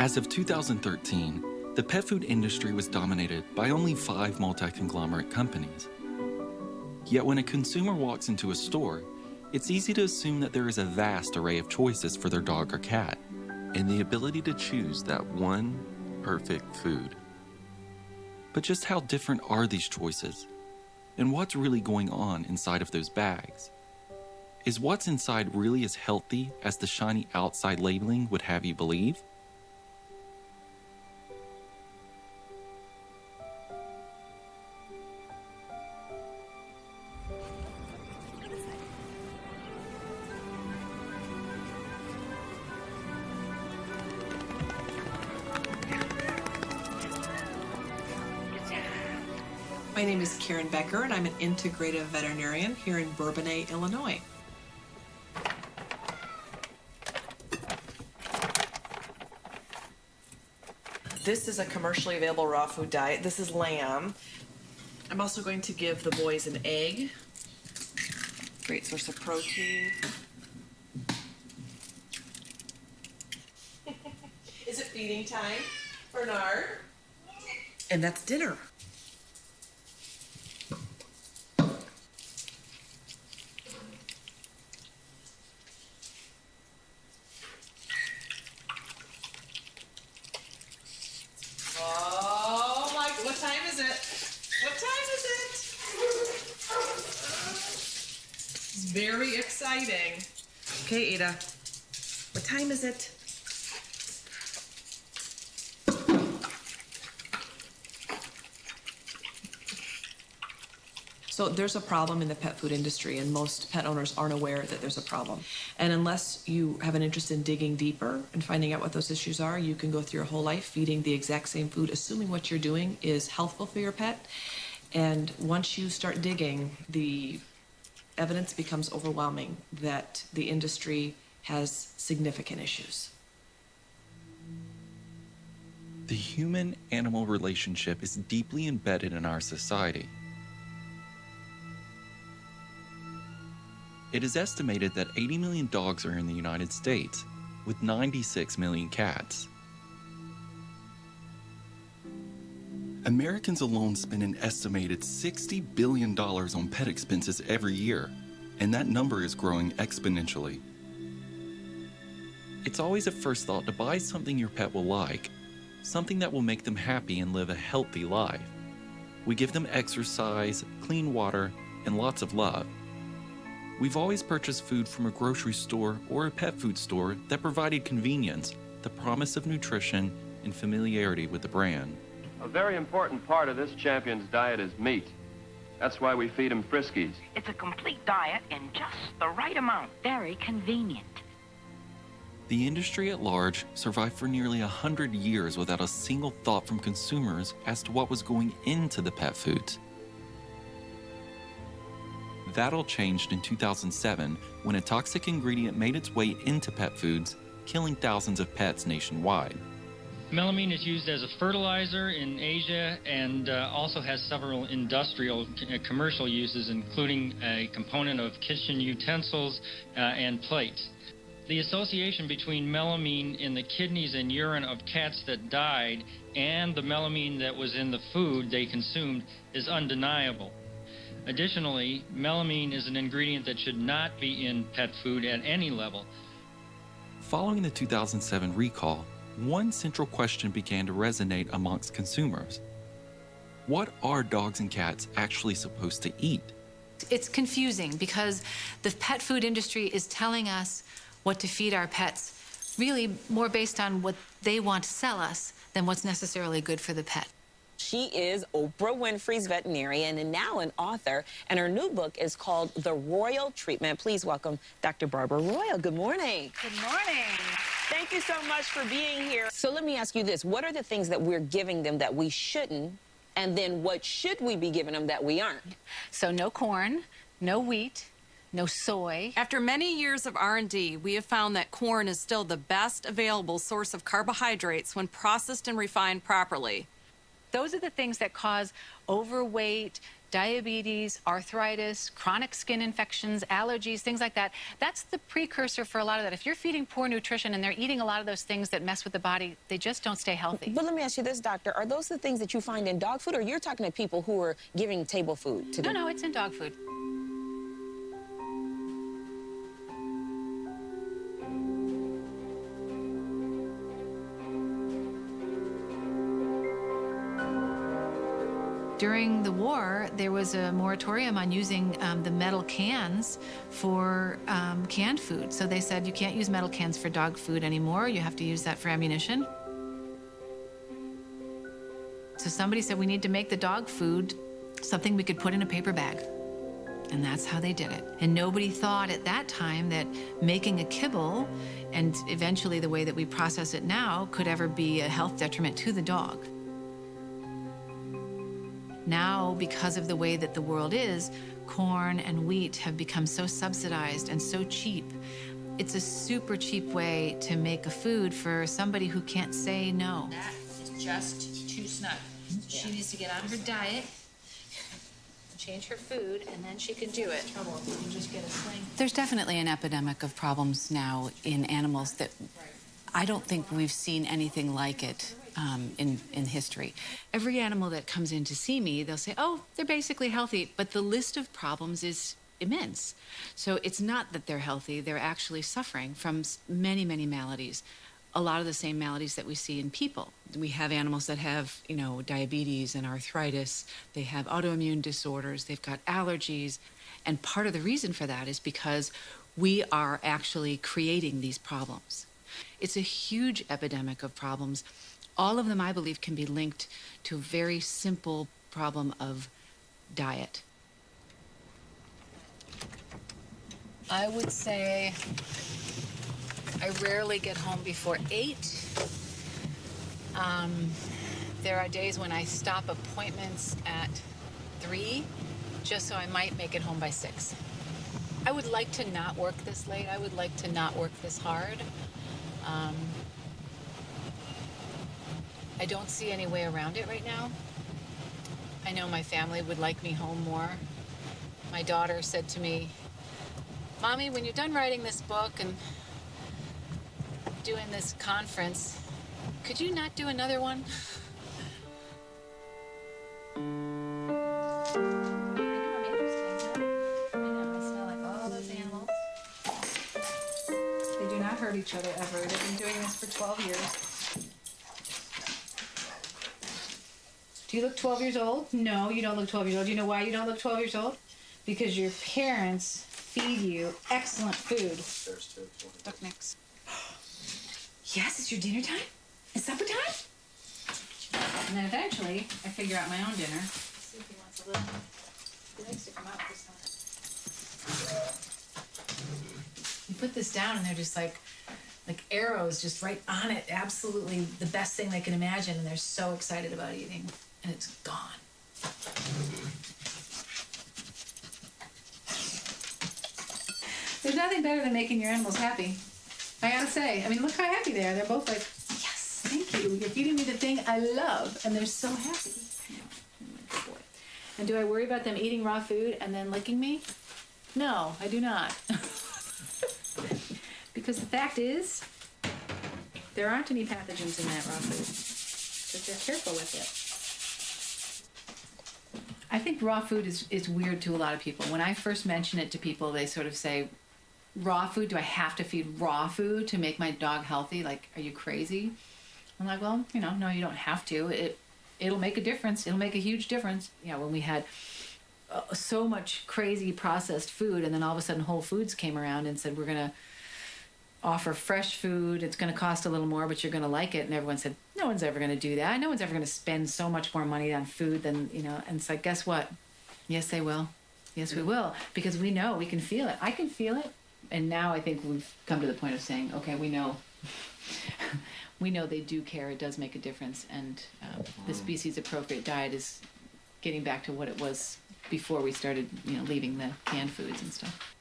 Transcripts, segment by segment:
As of 2013, the pet food industry was dominated by only 5 multi-conglomerate companies. Yet when a consumer walks into a store, it's easy to assume that there is a vast array of choices for their dog or cat, and the ability to choose that one perfect food. But just how different are these choices? And what's really going on inside of those bags? Is what's inside really as healthy as the shiny outside labeling would have you believe? My name is Karen Becker, and I'm an integrative veterinarian here in Bourbonnais, Illinois. This is a commercially available raw food diet. This is lamb. I'm also going to give the boys an egg. Great source of protein. Is it feeding time, Bernard? And that's dinner. What time is it? What time is it? It's very exciting. Okay, Ada. What time is it? So there's a problem in the pet food industry, and most pet owners aren't aware that there's a problem. And unless you have an interest in digging deeper and finding out what those issues are, you can go through your whole life feeding the exact same food, assuming what you're doing is healthful for your pet. And once you start digging, the evidence becomes overwhelming that the industry has significant issues. The human-animal relationship is deeply embedded in our society. It is estimated that 80 million dogs are in the United States, with 96 million cats. Americans alone spend an estimated $60 billion on pet expenses every year, and that number is growing exponentially. It's always a first thought to buy something your pet will like, something that will make them happy and live a healthy life. We give them exercise, clean water, and lots of love. We've always purchased food from a grocery store or a pet food store that provided convenience, the promise of nutrition, and familiarity with the brand. A very important part of this champion's diet is meat. That's why we feed him Friskies. It's a complete diet in just the right amount. Very convenient. The industry at large survived for nearly 100 years without a single thought from consumers as to what was going into the pet foods. That all changed in 2007 when a toxic ingredient made its way into pet foods, killing thousands of pets nationwide. Melamine is used as a fertilizer in Asia and also has several industrial commercial uses, including a component of kitchen utensils and plates. The association between melamine in the kidneys and urine of cats that died and the melamine that was in the food they consumed is undeniable. Additionally, melamine is an ingredient that should not be in pet food at any level. Following the 2007 recall, one central question began to resonate amongst consumers. What are dogs and cats actually supposed to eat? It's confusing because the pet food industry is telling us what to feed our pets, really more based on what they want to sell us than what's necessarily good for the pet. She is Oprah Winfrey's veterinarian and now an author, and her new book is called The Royal Treatment. Please welcome Dr. Barbara Royal. Good morning. Good morning. Thank you so much for being here. So let me ask you this. What are the things that we're giving them that we shouldn't, and then what should we be giving them that we aren't? So no corn, no wheat, no soy. After many years of R&D, we have found that corn is still the best available source of carbohydrates when processed and refined properly. Those are the things that cause overweight, diabetes, arthritis, chronic skin infections, allergies, things like that. That's the precursor for a lot of that. If you're feeding poor nutrition and they're eating a lot of those things that mess with the body, they just don't stay healthy. But let me ask you this, doctor. Are those the things that you find in dog food, or you're talking to people who are giving table food to them? No, it's in dog food. During the war, there was a moratorium on using the metal cans for canned food. So they said you can't use metal cans for dog food anymore. You have to use that for ammunition. So somebody said we need to make the dog food something we could put in a paper bag. And that's how they did it. And nobody thought at that time that making a kibble, and eventually the way that we process it now, could ever be a health detriment to the dog. Now, because of the way that the world is, corn and wheat have become so subsidized and so cheap. It's a super cheap way to make a food for somebody who can't say no. That is just too snug. She needs to get on her diet, change her food, and then she can do it. Trouble if you can just get a sling. There's definitely an epidemic of problems now in animals that I don't think we've seen anything like it in history. Every animal that comes in to see me, they'll say, oh, they're basically healthy, but the list of problems is immense. So it's not that they're healthy, they're actually suffering from many, many maladies. A lot of the same maladies that we see in people. We have animals that have, diabetes and arthritis. They have autoimmune disorders. They've got allergies. And part of the reason for that is because we are actually creating these problems. It's a huge epidemic of problems. All of them, I believe, can be linked to a very simple problem of diet. I would say I rarely get home before 8. There are days when I stop appointments at 3, just so I might make it home by 6. I would like to not work this late. I would like to not work this hard. I don't see any way around it right now. I know my family would like me home more. My daughter said to me, Mommy, when you're done writing this book and doing this conference, could you not do another one? I know, I smell like all those animals. They do not hurt each other ever. They've been doing this for 12 years. Do you look 12 years old? No, you don't look 12 years old. Do you know why you don't look 12 years old? Because your parents feed you excellent food. Look next. Yes, it's your dinner time? It's supper time? And then eventually, I figure out my own dinner. See if he wants a little. He likes to come out this time. You put this down and they're just like arrows just right on it. Absolutely the best thing they can imagine. And they're so excited about eating. And it's gone. There's nothing better than making your animals happy. I gotta say, I mean, look how happy they are. They're both like, yes, thank you. You're feeding me the thing I love. And they're so happy. Good boy. And do I worry about them eating raw food and then licking me? No, I do not. Because the fact is, there aren't any pathogens in that raw food. Because they're careful with it. I think raw food is weird to a lot of people. When I first mention it to people, they sort of say, raw food? Do I have to feed raw food to make my dog healthy? Like, are you crazy? I'm like, well, no, you don't have to. It'll make a difference. It'll make a huge difference. When we had so much crazy processed food, and then all of a sudden Whole Foods came around and said, we're going to offer fresh food. It's going to cost a little more, but you're going to like it. And everyone said, no one's ever going to do that. No one's ever going to spend so much more money on food than, and it's like, guess what? Yes, they will. Yes, we will. Because we know, we can feel it. I can feel it. And now I think we've come to the point of saying, okay, we know. We know they do care. It does make a difference. And the species-appropriate diet is getting back to what it was before we started, leaving the canned foods and stuff.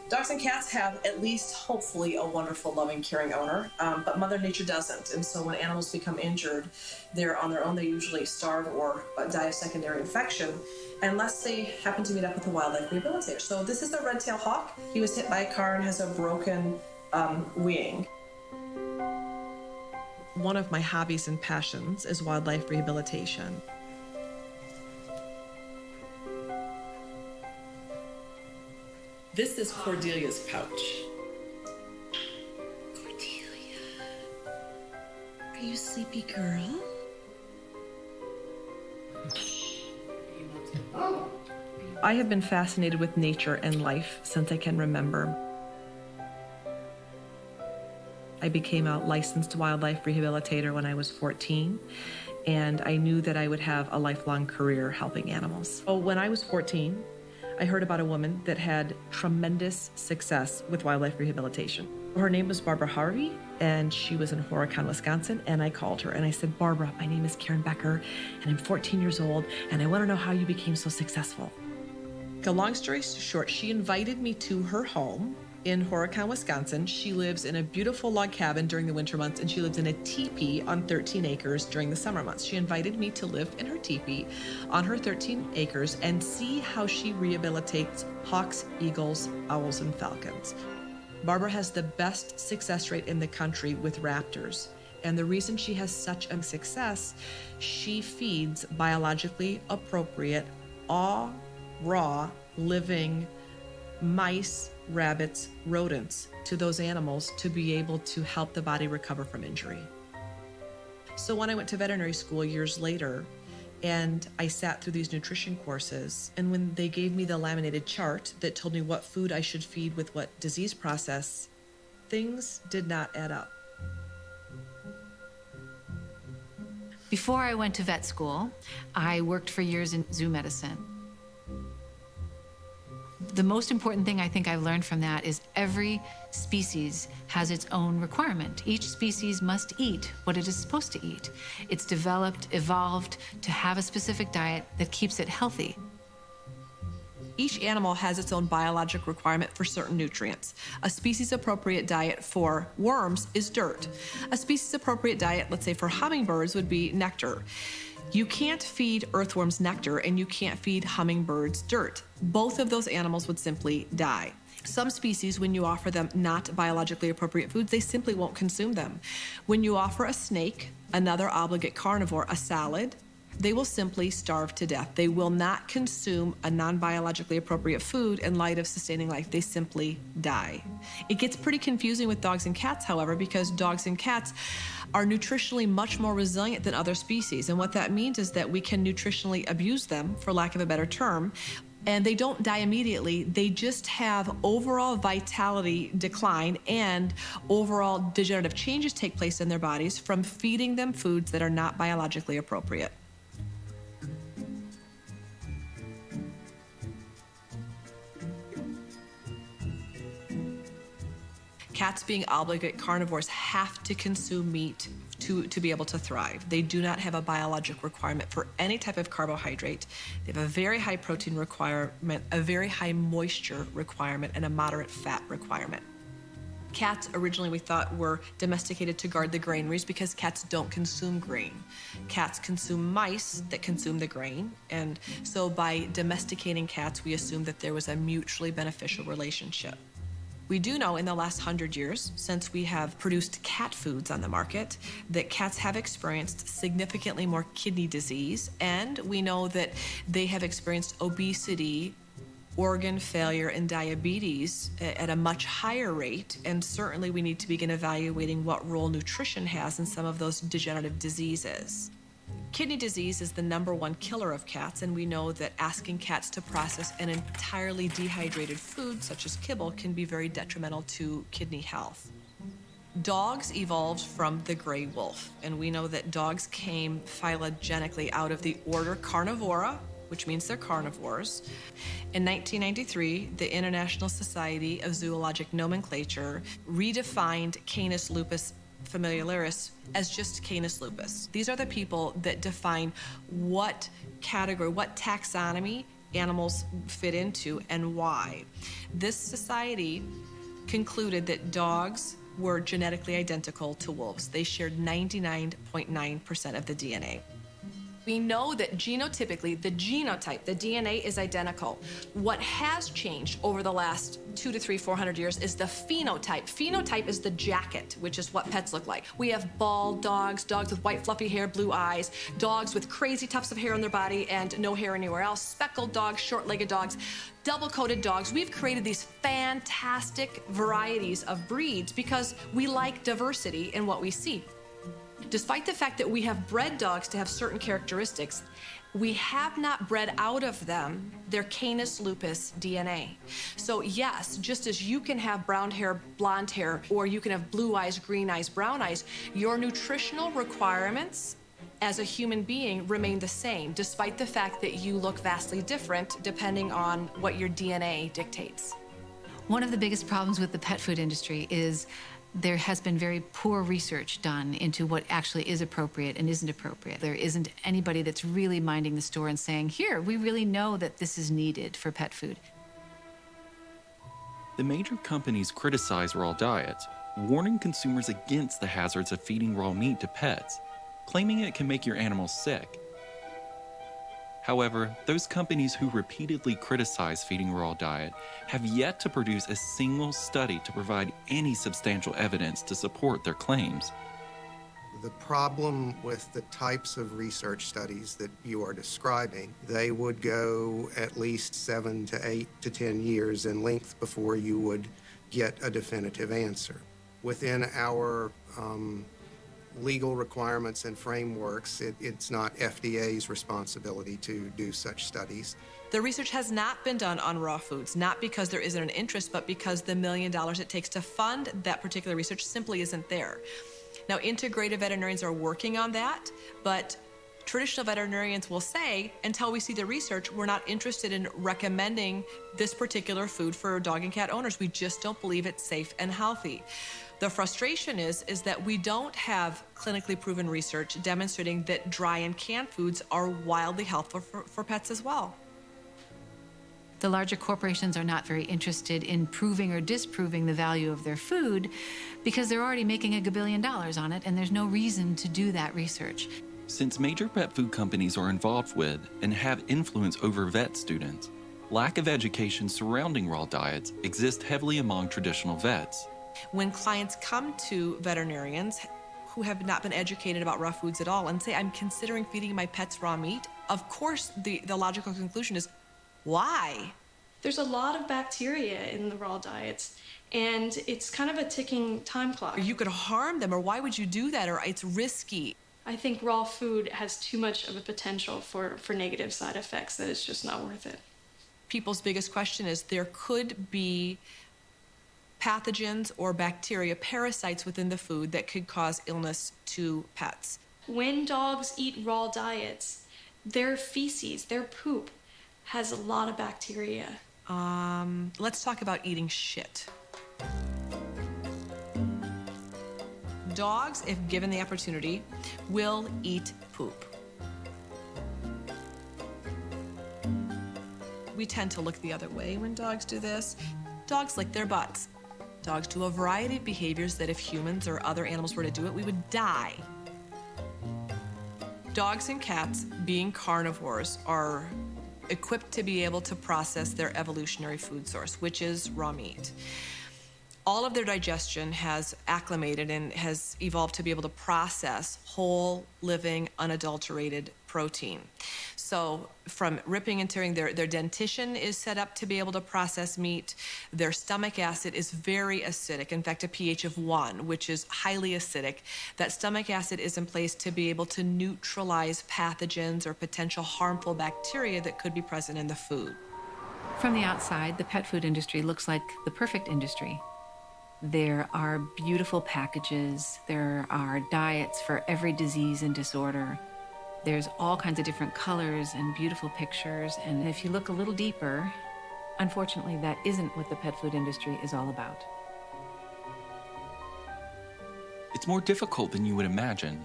Dogs and cats have at least, hopefully, a wonderful, loving, caring owner, but Mother Nature doesn't. And so when animals become injured, they're on their own. They usually starve or die of secondary infection, unless they happen to meet up with a wildlife rehabilitator. So this is the red-tailed hawk. He was hit by a car and has a broken wing. One of my hobbies and passions is wildlife rehabilitation. This is Cordelia's pouch. Cordelia, are you a sleepy girl? I have been fascinated with nature and life since I can remember. I became a licensed wildlife rehabilitator when I was 14, and I knew that I would have a lifelong career helping animals. So when I was 14, I heard about a woman that had tremendous success with wildlife rehabilitation. Her name was Barbara Harvey, and she was in Horicon, Wisconsin, and I called her and I said, Barbara, my name is Karen Becker, and I'm 14 years old, and I want to know how you became so successful. A long story short, she invited me to her home in Horicon, Wisconsin. She lives in a beautiful log cabin during the winter months, and she lives in a teepee on 13 acres during the summer months. She invited me to live in her teepee on her 13 acres and see how she rehabilitates hawks, eagles, owls, and falcons. Barbara has the best success rate in the country with raptors. And the reason she has such a success, she feeds biologically appropriate, raw, living mice, rabbits, rodents to those animals to be able to help the body recover from injury. So when I went to veterinary school years later, and I sat through these nutrition courses, and when they gave me the laminated chart that told me what food I should feed with what disease process, things did not add up. Before I went to vet school, I worked for years in zoo medicine. The most important thing I think I've learned from that is every species has its own requirement. Each species must eat what it is supposed to eat. It's developed, evolved to have a specific diet that keeps it healthy. Each animal has its own biologic requirement for certain nutrients. A species-appropriate diet for worms is dirt. A species-appropriate diet, let's say for hummingbirds, would be nectar. You can't feed earthworms nectar and you can't feed hummingbirds dirt. Both of those animals would simply die. Some species, when you offer them not biologically appropriate foods, they simply won't consume them. When you offer a snake, another obligate carnivore, a salad, they will simply starve to death. They will not consume a non-biologically appropriate food in light of sustaining life. They simply die. It gets pretty confusing with dogs and cats, however, because dogs and cats are nutritionally much more resilient than other species. And what that means is that we can nutritionally abuse them, for lack of a better term, and they don't die immediately. They just have overall vitality decline and overall degenerative changes take place in their bodies from feeding them foods that are not biologically appropriate. Cats, being obligate carnivores, have to consume meat to be able to thrive. They do not have a biologic requirement for any type of carbohydrate. They have a very high protein requirement, a very high moisture requirement, and a moderate fat requirement. Cats originally we thought were domesticated to guard the granaries because cats don't consume grain. Cats consume mice that consume the grain, and so by domesticating cats, we assumed that there was a mutually beneficial relationship. We do know in the last 100 years, since we have produced cat foods on the market, that cats have experienced significantly more kidney disease, and we know that they have experienced obesity, organ failure, and diabetes at a much higher rate, and certainly we need to begin evaluating what role nutrition has in some of those degenerative diseases. Kidney disease is the #1 killer of cats, and we know that asking cats to process an entirely dehydrated food, such as kibble, can be very detrimental to kidney health. Dogs evolved from the gray wolf, and we know that dogs came phylogenetically out of the order Carnivora, which means they're carnivores. In 1993, the International Society of Zoologic Nomenclature redefined Canis lupus familiaris as just Canis lupus. These are the people that define what category, what taxonomy animals fit into and why. This society concluded that dogs were genetically identical to wolves. They shared 99.9% of the DNA. We know that genotypically, the genotype, the DNA is identical. What has changed over the last 200 to 300, 400 years is the phenotype. Phenotype is the jacket, which is what pets look like. We have bald dogs, dogs with white fluffy hair, blue eyes, dogs with crazy tufts of hair on their body and no hair anywhere else, speckled dogs, short-legged dogs, double-coated dogs. We've created these fantastic varieties of breeds because we like diversity in what we see. Despite the fact that we have bred dogs to have certain characteristics, we have not bred out of them their Canis lupus DNA. So yes, just as you can have brown hair, blonde hair, or you can have blue eyes, green eyes, brown eyes, your nutritional requirements as a human being remain the same, despite the fact that you look vastly different depending on what your DNA dictates. One of the biggest problems with the pet food industry is there has been very poor research done into what actually is appropriate and isn't appropriate. There isn't anybody that's really minding the store and saying, here, we really know that this is needed for pet food. The major companies criticize raw diets, warning consumers against the hazards of feeding raw meat to pets, claiming it can make your animals sick. However, those companies who repeatedly criticize feeding raw diet have yet to produce a single study to provide any substantial evidence to support their claims. The problem with the types of research studies that you are describing, they would go at least 7 to 8 to 10 years in length before you would get a definitive answer. Within our legal requirements and frameworks, it's not FDA's responsibility to do such studies. The research has not been done on raw foods, not because there isn't an interest, but because the $1 million it takes to fund that particular research simply isn't there. Now, integrative veterinarians are working on that, but traditional veterinarians will say, until we see the research, we're not interested in recommending this particular food for dog and cat owners. We just don't believe it's safe and healthy. The frustration is that we don't have clinically proven research demonstrating that dry and canned foods are wildly helpful for pets as well. The larger corporations are not very interested in proving or disproving the value of their food because they're already making $1 billion on it, and there's no reason to do that research. Since major pet food companies are involved with and have influence over vet students, lack of education surrounding raw diets exists heavily among traditional vets. When clients come to veterinarians who have not been educated about raw foods at all and say, I'm considering feeding my pets raw meat, of course the logical conclusion is, why? There's a lot of bacteria in the raw diets, and it's kind of a ticking time clock. You could harm them, or why would you do that, or it's risky. I think raw food has too much of a potential for negative side effects that it's just not worth it. People's biggest question is there could be pathogens or bacteria, parasites within the food that could cause illness to pets. When dogs eat raw diets, their feces, their poop, has a lot of bacteria. Let's talk about eating shit. Dogs, if given the opportunity, will eat poop. We tend to look the other way when dogs do this. Dogs lick their butts. Dogs do a variety of behaviors that if humans or other animals were to do it, we would die. Dogs and cats, being carnivores, are equipped to be able to process their evolutionary food source, which is raw meat. All of their digestion has acclimated and has evolved to be able to process whole, living, unadulterated protein. So from ripping and tearing, their dentition is set up to be able to process meat. Their stomach acid is very acidic, in fact, a pH of 1, which is highly acidic. That stomach acid is in place to be able to neutralize pathogens or potential harmful bacteria that could be present in the food. From the outside, the pet food industry looks like the perfect industry. There are beautiful packages. There are diets for every disease and disorder. There's all kinds of different colors and beautiful pictures. And if you look a little deeper, unfortunately, that isn't what the pet food industry is all about. It's more difficult than you would imagine.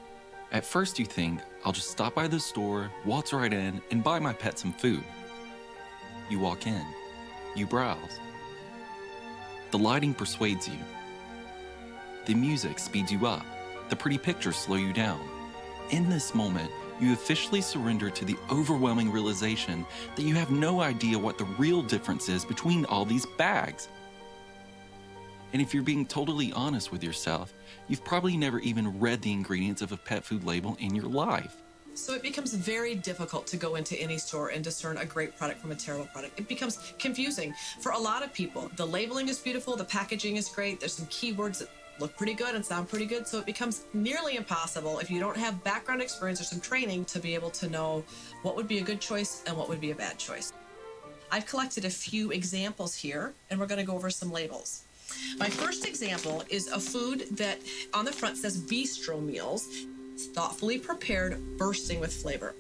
At first you think, I'll just stop by the store, waltz right in, and buy my pet some food. You walk in. You browse. The lighting persuades you. The music speeds you up. The pretty pictures slow you down. In this moment, you officially surrender to the overwhelming realization that you have no idea what the real difference is between all these bags. And if you're being totally honest with yourself, you've probably never even read the ingredients of a pet food label in your life. So it becomes very difficult to go into any store and discern a great product from a terrible product. It becomes confusing for a lot of people. The labeling is beautiful, the packaging is great, there's some keywords that look pretty good and sound pretty good, so it becomes nearly impossible if you don't have background experience or some training to be able to know what would be a good choice and what would be a bad choice. I've collected a few examples here, and we're going to go over some labels. My first example is a food that on the front says bistro meals. It's thoughtfully prepared, bursting with flavor.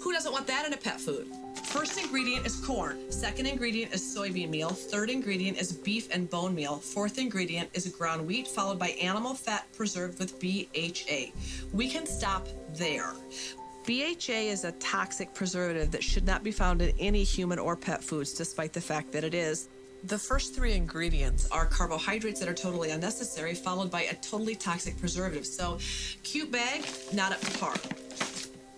Who doesn't want that in a pet food? First ingredient is corn. Second ingredient is soybean meal. Third ingredient is beef and bone meal. Fourth ingredient is ground wheat, followed by animal fat preserved with BHA. We can stop there. BHA is a toxic preservative that should not be found in any human or pet foods, despite the fact that it is. The first three ingredients are carbohydrates that are totally unnecessary, followed by a totally toxic preservative. So, cute bag, not up to par.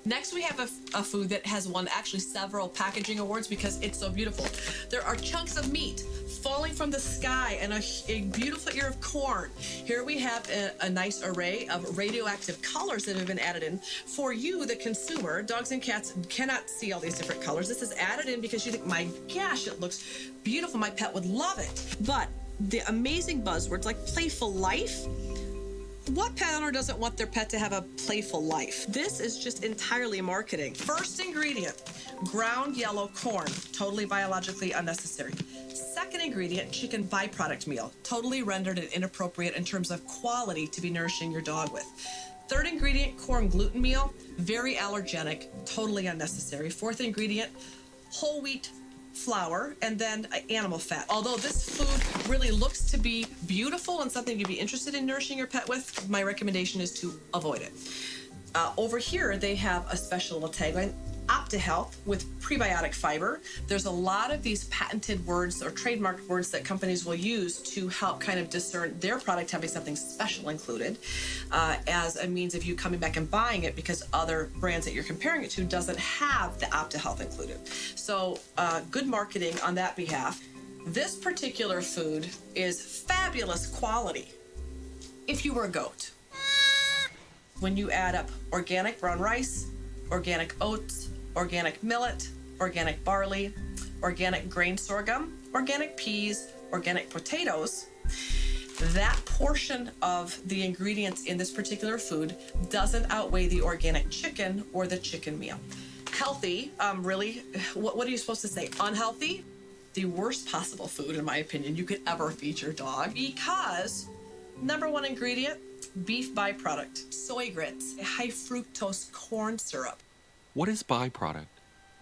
Next, we have a food that has won actually several packaging awards because it's so beautiful. There are chunks of meat falling from the sky and a beautiful ear of corn. Here we have a nice array of radioactive colors that have been added in. For you, the consumer, dogs and cats cannot see all these different colors. This is added in because you think, my gosh, it looks beautiful. My pet would love it. But the amazing buzzwords like playful life, what pet owner doesn't want their pet to have a playful life? This is just entirely marketing. First ingredient, ground yellow corn, totally biologically unnecessary. Second ingredient, chicken byproduct meal, totally rendered and inappropriate in terms of quality to be nourishing your dog with. Third ingredient, corn gluten meal, very allergenic, totally unnecessary. Fourth ingredient, whole wheat flour, and then animal fat. Although this food really looks to be beautiful and something you'd be interested in nourishing your pet with, my recommendation is to avoid it. Over here, they have a special little tagline, OptiHealth with prebiotic fiber. There's a lot of these patented words or trademarked words that companies will use to help kind of discern their product having something special included as a means of you coming back and buying it because other brands that you're comparing it to doesn't have the OptiHealth included. So good marketing on that behalf. This particular food is fabulous quality if you were a goat. When you add up organic brown rice, organic oats, organic millet, organic barley, organic grain sorghum, organic peas, organic potatoes, that portion of the ingredients in this particular food doesn't outweigh the organic chicken or the chicken meal. Healthy, really, what are you supposed to say? Unhealthy? The worst possible food, in my opinion, you could ever feed your dog because number one ingredient, beef byproduct, soy grits, high fructose corn syrup. What is byproduct?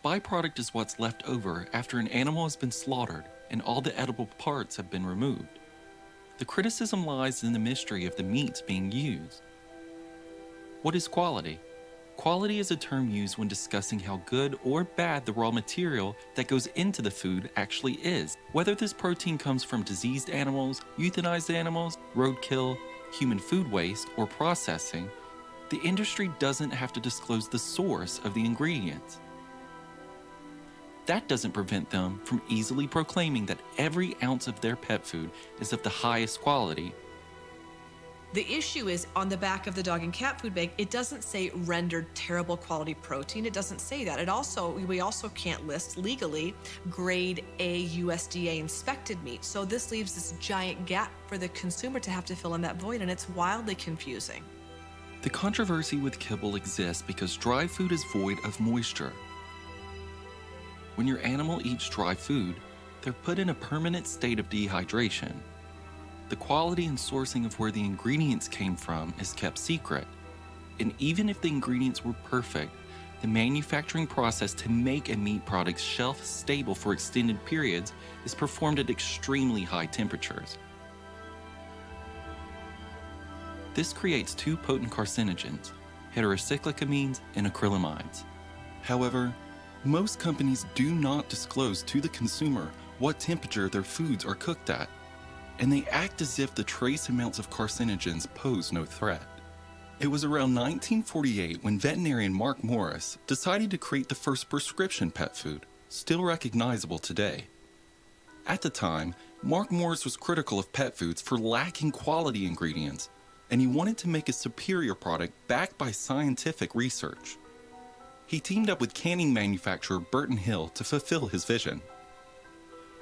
Byproduct is what's left over after an animal has been slaughtered and all the edible parts have been removed. The criticism lies in the mystery of the meats being used. What is quality? Quality is a term used when discussing how good or bad the raw material that goes into the food actually is. Whether this protein comes from diseased animals, euthanized animals, roadkill, human food waste, or processing, the industry doesn't have to disclose the source of the ingredients. That doesn't prevent them from easily proclaiming that every ounce of their pet food is of the highest quality. The issue is on the back of the dog and cat food bag, it doesn't say rendered terrible quality protein. It doesn't say that. We also can't list legally grade A USDA inspected meat. So this leaves this giant gap for the consumer to have to fill in that void, and it's wildly confusing. The controversy with kibble exists because dry food is void of moisture. When your animal eats dry food, they're put in a permanent state of dehydration. The quality and sourcing of where the ingredients came from is kept secret. And even if the ingredients were perfect, the manufacturing process to make a meat product shelf stable for extended periods is performed at extremely high temperatures. This creates two potent carcinogens, heterocyclic amines and acrylamines. However, Most companies do not disclose to the consumer what temperature their foods are cooked at, and they act as if the trace amounts of carcinogens pose no threat. It was around 1948 when veterinarian Mark Morris decided to create the first prescription pet food, still recognizable today. At the time, Mark Morris was critical of pet foods for lacking quality ingredients, and he wanted to make a superior product backed by scientific research. He teamed up with canning manufacturer Burton Hill to fulfill his vision.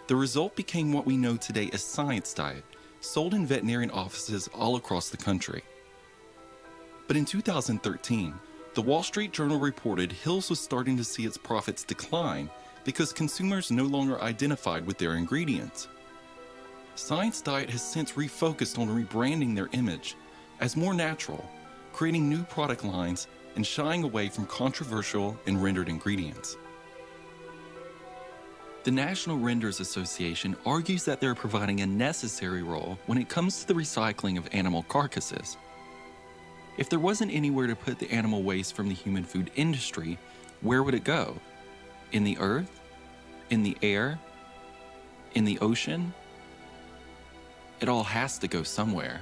The result became what we know today as Science Diet, sold in veterinarian offices all across the country. But in 2013, the Wall Street Journal reported Hill's was starting to see its profits decline because consumers no longer identified with their ingredients. Science Diet has since refocused on rebranding their image as more natural, creating new product lines and shying away from controversial and rendered ingredients. The National Renders Association argues that they're providing a necessary role when it comes to the recycling of animal carcasses. If there wasn't anywhere to put the animal waste from the human food industry, where would it go? In the earth? In the air? In the ocean? It all has to go somewhere.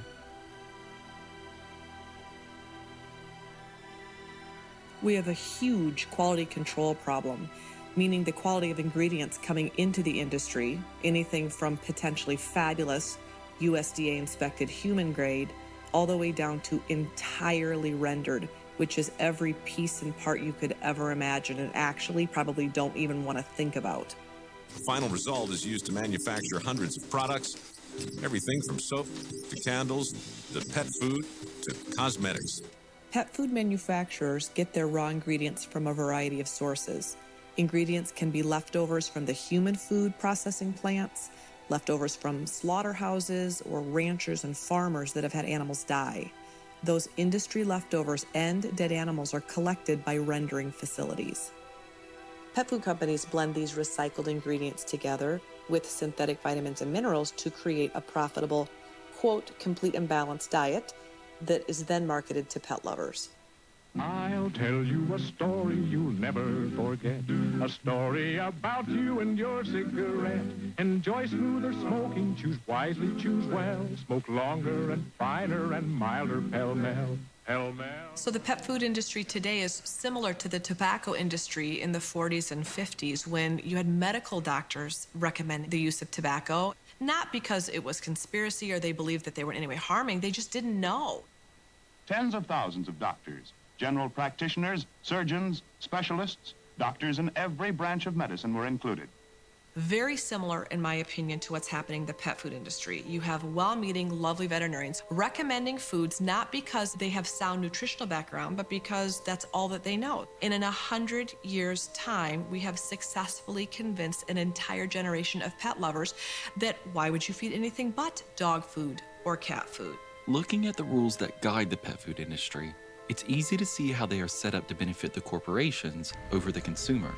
We have a huge quality control problem, meaning the quality of ingredients coming into the industry, anything from potentially fabulous USDA-inspected human grade, all the way down to entirely rendered, which is every piece and part you could ever imagine and actually probably don't even want to think about. The final result is used to manufacture hundreds of products, everything from soap to candles to pet food to cosmetics. Pet food manufacturers get their raw ingredients from a variety of sources. Ingredients can be leftovers from the human food processing plants, leftovers from slaughterhouses or ranchers and farmers that have had animals die. Those industry leftovers and dead animals are collected by rendering facilities. Pet food companies blend these recycled ingredients together with synthetic vitamins and minerals to create a profitable, quote, complete and balanced diet that is then marketed to pet lovers. I'll tell you a story you'll never forget. A story about you and your cigarette. Enjoy smoother smoking, choose wisely, choose well. Smoke longer and finer and milder pell-mell. Pell-mell. So the pet food industry today is similar to the tobacco industry in the 40s and 50s when you had medical doctors recommend the use of tobacco, not because it was conspiracy or they believed that they were in any way harming, they just didn't know. Tens of thousands of doctors, general practitioners, surgeons, specialists, doctors in every branch of medicine were included. Very similar, in my opinion, to what's happening in the pet food industry. You have well-meaning, lovely veterinarians recommending foods not because they have sound nutritional background, but because that's all that they know. And in 100 years' time, we have successfully convinced an entire generation of pet lovers that why would you feed anything but dog food or cat food? Looking at the rules that guide the pet food industry, it's easy to see how they are set up to benefit the corporations over the consumer.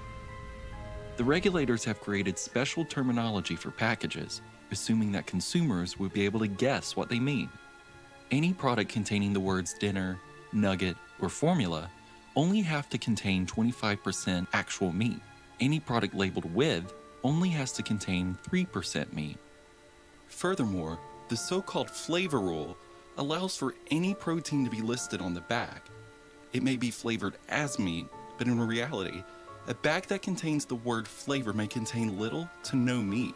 The regulators have created special terminology for packages, assuming that consumers would be able to guess what they mean. Any product containing the words dinner, nugget, or formula only have to contain 25% actual meat. Any product labeled with only has to contain 3% meat. Furthermore, the so-called flavor rule allows for any protein to be listed on the bag. It may be flavored as meat, but in reality, a bag that contains the word flavor may contain little to no meat.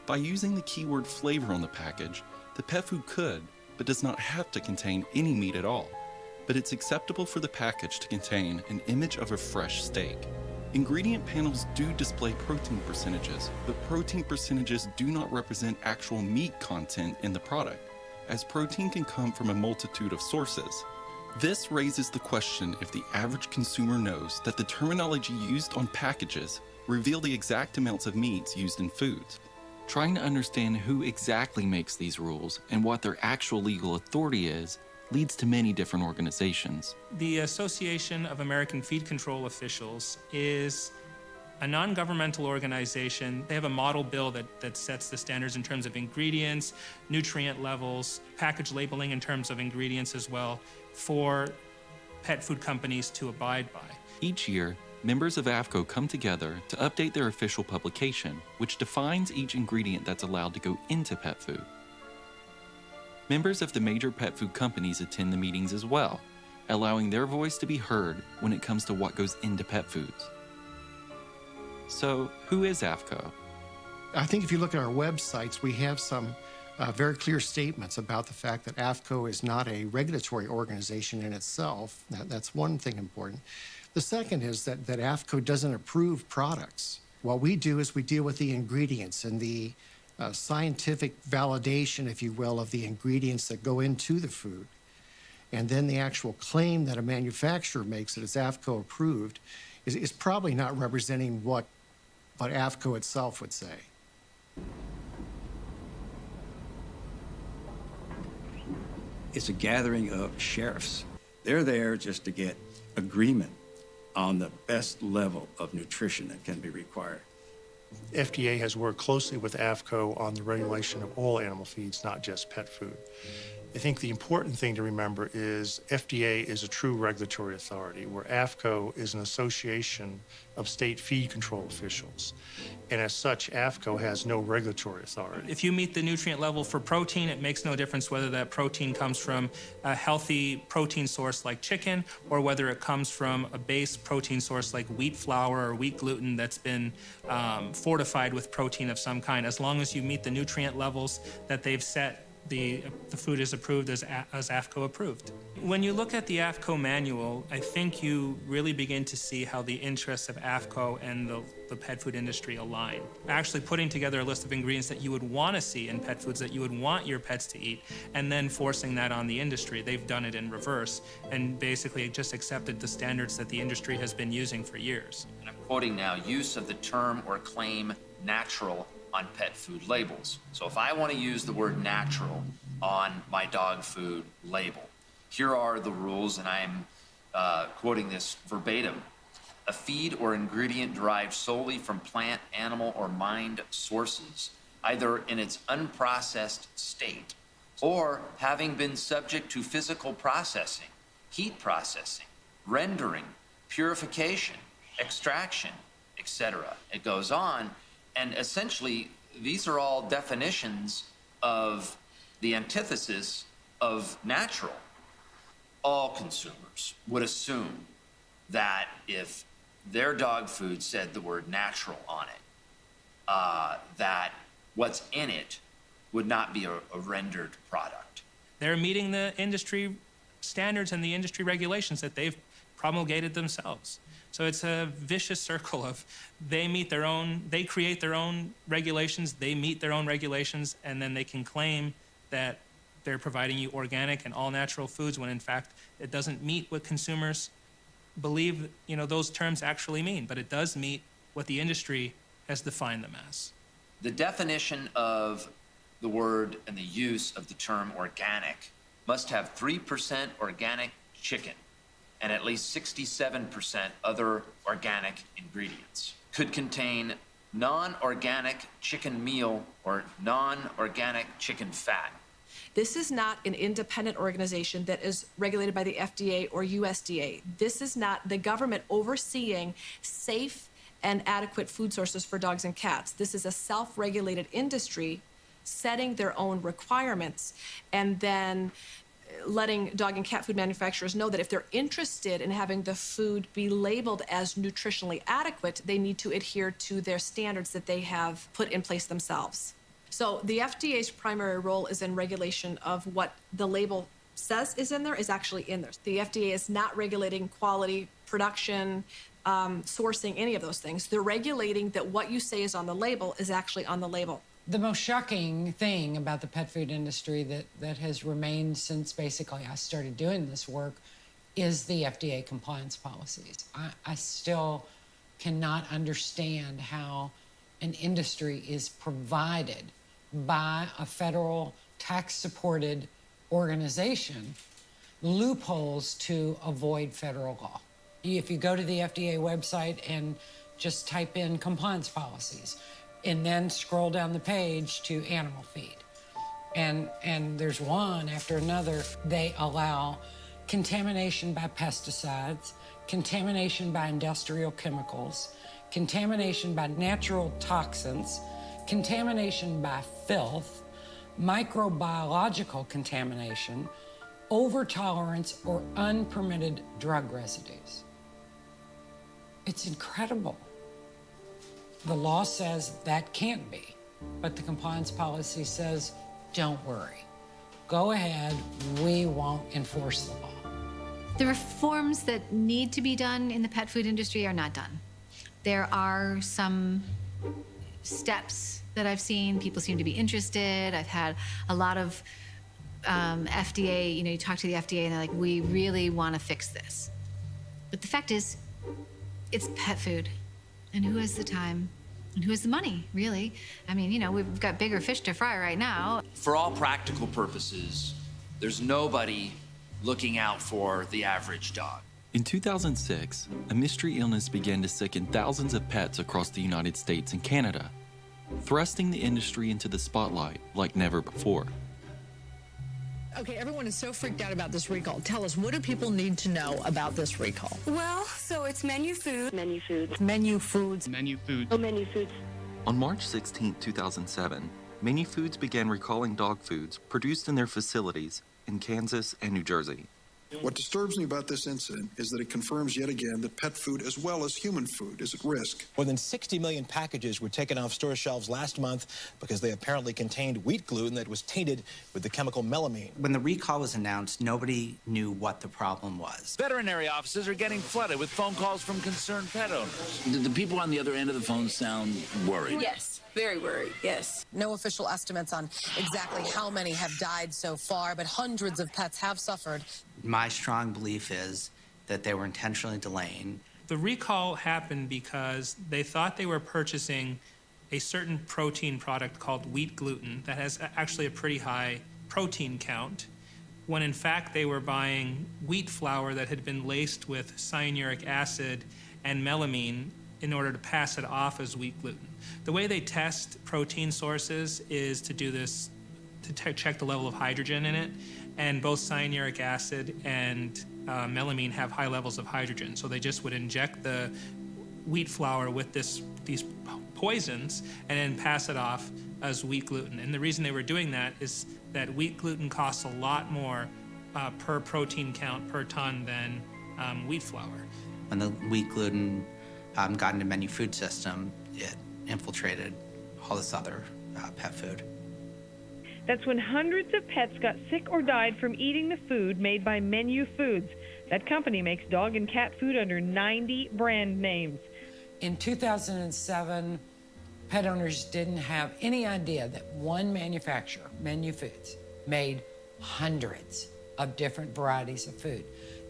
By using the keyword flavor on the package, the pet food could, but does not have to contain any meat at all, but it's acceptable for the package to contain an image of a fresh steak. Ingredient panels do display protein percentages, but protein percentages do not represent actual meat content in the product, as protein can come from a multitude of sources. This raises the question if the average consumer knows that the terminology used on packages reveal the exact amounts of meats used in foods. Trying to understand who exactly makes these rules and what their actual legal authority is leads to many different organizations. The Association of American Feed Control Officials is a non-governmental organization. They have a model bill that sets the standards in terms of ingredients, nutrient levels, package labeling in terms of ingredients as well, for pet food companies to abide by. Each year, members of AAFCO come together to update their official publication, which defines each ingredient that's allowed to go into pet food. Members of the major pet food companies attend the meetings as well, allowing their voice to be heard when it comes to what goes into pet foods. So, who is AAFCO? I think if you look at our websites, we have some very clear statements about the fact that AAFCO is not a regulatory organization in itself. That's one thing important. The second is that AAFCO doesn't approve products. What we do is we deal with the ingredients and the scientific validation, if you will, of the ingredients that go into the food. And then the actual claim that a manufacturer makes that it's AAFCO approved is probably not representing what AAFCO itself would say. It's a gathering of sheriffs. They're there just to get agreement on the best level of nutrition that can be required. FDA has worked closely with AAFCO on the regulation of all animal feeds, not just pet food. I think the important thing to remember is FDA is a true regulatory authority, where AAFCO is an association of state feed control officials. And as such, AAFCO has no regulatory authority. If you meet the nutrient level for protein, it makes no difference whether that protein comes from a healthy protein source like chicken or whether it comes from a base protein source like wheat flour or wheat gluten that's been fortified with protein of some kind. As long as you meet the nutrient levels that they've set, the food is approved as AAFCO approved. When you look at the AAFCO manual, I think you really begin to see how the interests of AAFCO and the pet food industry align. Actually putting together a list of ingredients that you would want to see in pet foods that you would want your pets to eat, and then forcing that on the industry. They've done it in reverse and basically just accepted the standards that the industry has been using for years. And I'm quoting now, use of the term or claim natural on pet food labels. So if I want to use the word natural on my dog food label, here are the rules, and I'm quoting this verbatim. A feed or ingredient derived solely from plant, animal, or mind sources, either in its unprocessed state or having been subject to physical processing, heat processing, rendering, purification, extraction, etc. It goes on. And essentially, these are all definitions of the antithesis of natural. All consumers would assume that if their dog food said the word natural on it, that what's in it would not be a rendered product. They're meeting the industry standards and the industry regulations that they've promulgated themselves. So it's a vicious circle of they create their own regulations, they meet their own regulations, and then they can claim that they're providing you organic and all natural foods when in fact it doesn't meet what consumers believe those terms actually mean, but it does meet what the industry has defined them as. The definition of the word and the use of the term organic must have 3% organic chicken and at least 67% other organic ingredients. Could contain non-organic chicken meal or non-organic chicken fat. This is not an independent organization that is regulated by the FDA or USDA. This is not the government overseeing safe and adequate food sources for dogs and cats. This is a self-regulated industry setting their own requirements and then letting dog and cat food manufacturers know that if they're interested in having the food be labeled as nutritionally adequate, they need to adhere to their standards that they have put in place themselves. So the FDA's primary role is in regulation of what the label says is in there is actually in there. The FDA is not regulating quality, production, sourcing, any of those things. They're regulating that what you say is on the label is actually on the label. The most shocking thing about the pet food industry that has remained since basically I started doing this work is the FDA compliance policies. I still cannot understand how an industry is provided by a federal tax-supported organization loopholes to avoid federal law. If you go to the FDA website and just type in compliance policies, and then scroll down the page to animal feed. And there's one after another. They allow contamination by pesticides, contamination by industrial chemicals, contamination by natural toxins, contamination by filth, microbiological contamination, overtolerance, or unpermitted drug residues. It's incredible. The law says that can't be, but the compliance policy says, don't worry. Go ahead, we won't enforce the law. The reforms that need to be done in the pet food industry are not done. There are some steps that I've seen. People seem to be interested. I've had a lot of FDA, you talk to the FDA and they're like, we really want to fix this. But the fact is, it's pet food. And who has the time? And who has the money, really? I mean, we've got bigger fish to fry right now. For all practical purposes, there's nobody looking out for the average dog. In 2006, a mystery illness began to sicken thousands of pets across the United States and Canada, thrusting the industry into the spotlight like never before. Okay, everyone is so freaked out about this recall. Tell us, what do people need to know about this recall? Well, so it's menu food. Menu foods. Menu foods. Menu foods. Oh, menu foods. On March 16, 2007, Menu Foods began recalling dog foods produced in their facilities in Kansas and New Jersey. What disturbs me about this incident is that it confirms yet again that pet food as well as human food is at risk. More than 60 million packages were taken off store shelves last month because they apparently contained wheat gluten that was tainted with the chemical melamine. When the recall was announced, nobody knew what the problem was. Veterinary offices are getting flooded with phone calls from concerned pet owners. Did the people on the other end of the phone sound worried? Yes, very worried, yes. No official estimates on exactly how many have died so far, but hundreds of pets have suffered. My strong belief is that they were intentionally delaying. The recall happened because they thought they were purchasing a certain protein product called wheat gluten that has actually a pretty high protein count, when in fact they were buying wheat flour that had been laced with cyanuric acid and melamine in order to pass it off as wheat gluten. The way they test protein sources is to do this, to check the level of hydrogen in it, and both cyanuric acid and melamine have high levels of hydrogen. So they just would inject the wheat flour with these poisons and then pass it off as wheat gluten. And the reason they were doing that is that wheat gluten costs a lot more per protein count per ton than wheat flour. When the wheat gluten got into menu food system, it infiltrated all this other pet food. That's when hundreds of pets got sick or died from eating the food made by Menu Foods. That company makes dog and cat food under 90 brand names. In 2007, pet owners didn't have any idea that one manufacturer, Menu Foods, made hundreds of different varieties of food.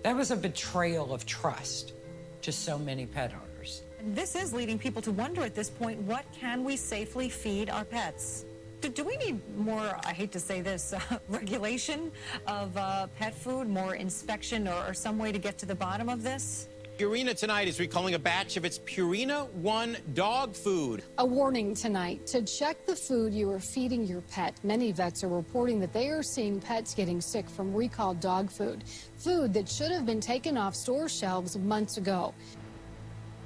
That was a betrayal of trust to so many pet owners. This is leading people to wonder at this point, what can we safely feed our pets? Do we need more, I hate to say this, regulation of pet food, more inspection or some way to get to the bottom of this? Purina tonight is recalling a batch of its Purina One dog food. A warning tonight to check the food you are feeding your pet. Many vets are reporting that they are seeing pets getting sick from recalled dog food, food that should have been taken off store shelves months ago.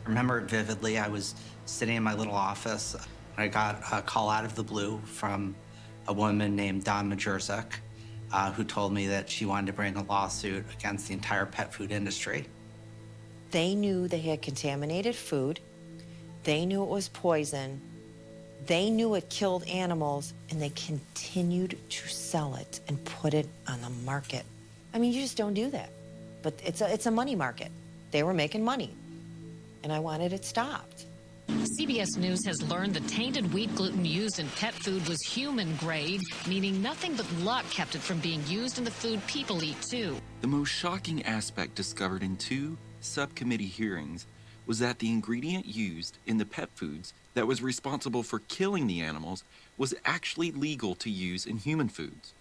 I remember it vividly. I was sitting in my little office. I got a call out of the blue from a woman named Dawn Majerzik, who told me that she wanted to bring a lawsuit against the entire pet food industry. They knew they had contaminated food. They knew it was poison. They knew it killed animals, and they continued to sell it and put it on the market. I mean, you just don't do that. But it's a money market. They were making money, and I wanted it stopped. CBS News has learned the tainted wheat gluten used in pet food was human grade, meaning nothing but luck kept it from being used in the food people eat too. The most shocking aspect discovered in 2 subcommittee hearings was that the ingredient used in the pet foods that was responsible for killing the animals was actually legal to use in human foods.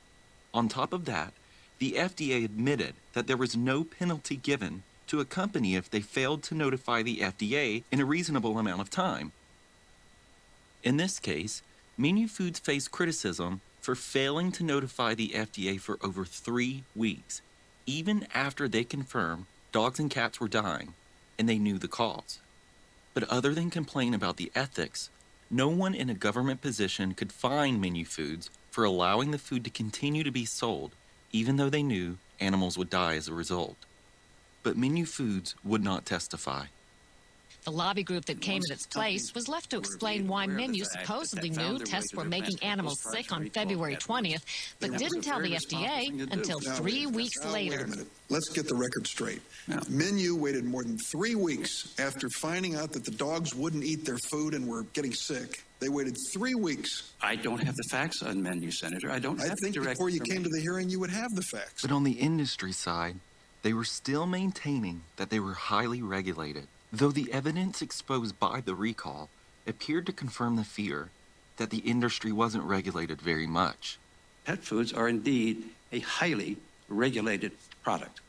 On top of that, the FDA admitted that there was no penalty given to a company if they failed to notify the FDA in a reasonable amount of time. In this case, Menu Foods faced criticism for failing to notify the FDA for over 3 weeks, even after they confirmed dogs and cats were dying and they knew the cause. But other than complain about the ethics, no one in a government position could fine Menu Foods for allowing the food to continue to be sold, even though they knew animals would die as a result. But Menu Foods would not testify. The lobby group that came in its place was left to explain why Menu supposedly knew tests were making animals sick on February 20th, but didn't tell the FDA until 3 weeks later. Wait a minute. Let's get the record straight. Menu waited more than 3 weeks after finding out that the dogs wouldn't eat their food and were getting sick. They waited 3 weeks. I don't have the facts on Menu, Senator. I think before you came to the hearing, you would have the facts. But on the industry side, they were still maintaining that they were highly regulated, though the evidence exposed by the recall appeared to confirm the fear that the industry wasn't regulated very much. Pet foods are indeed a highly regulated product.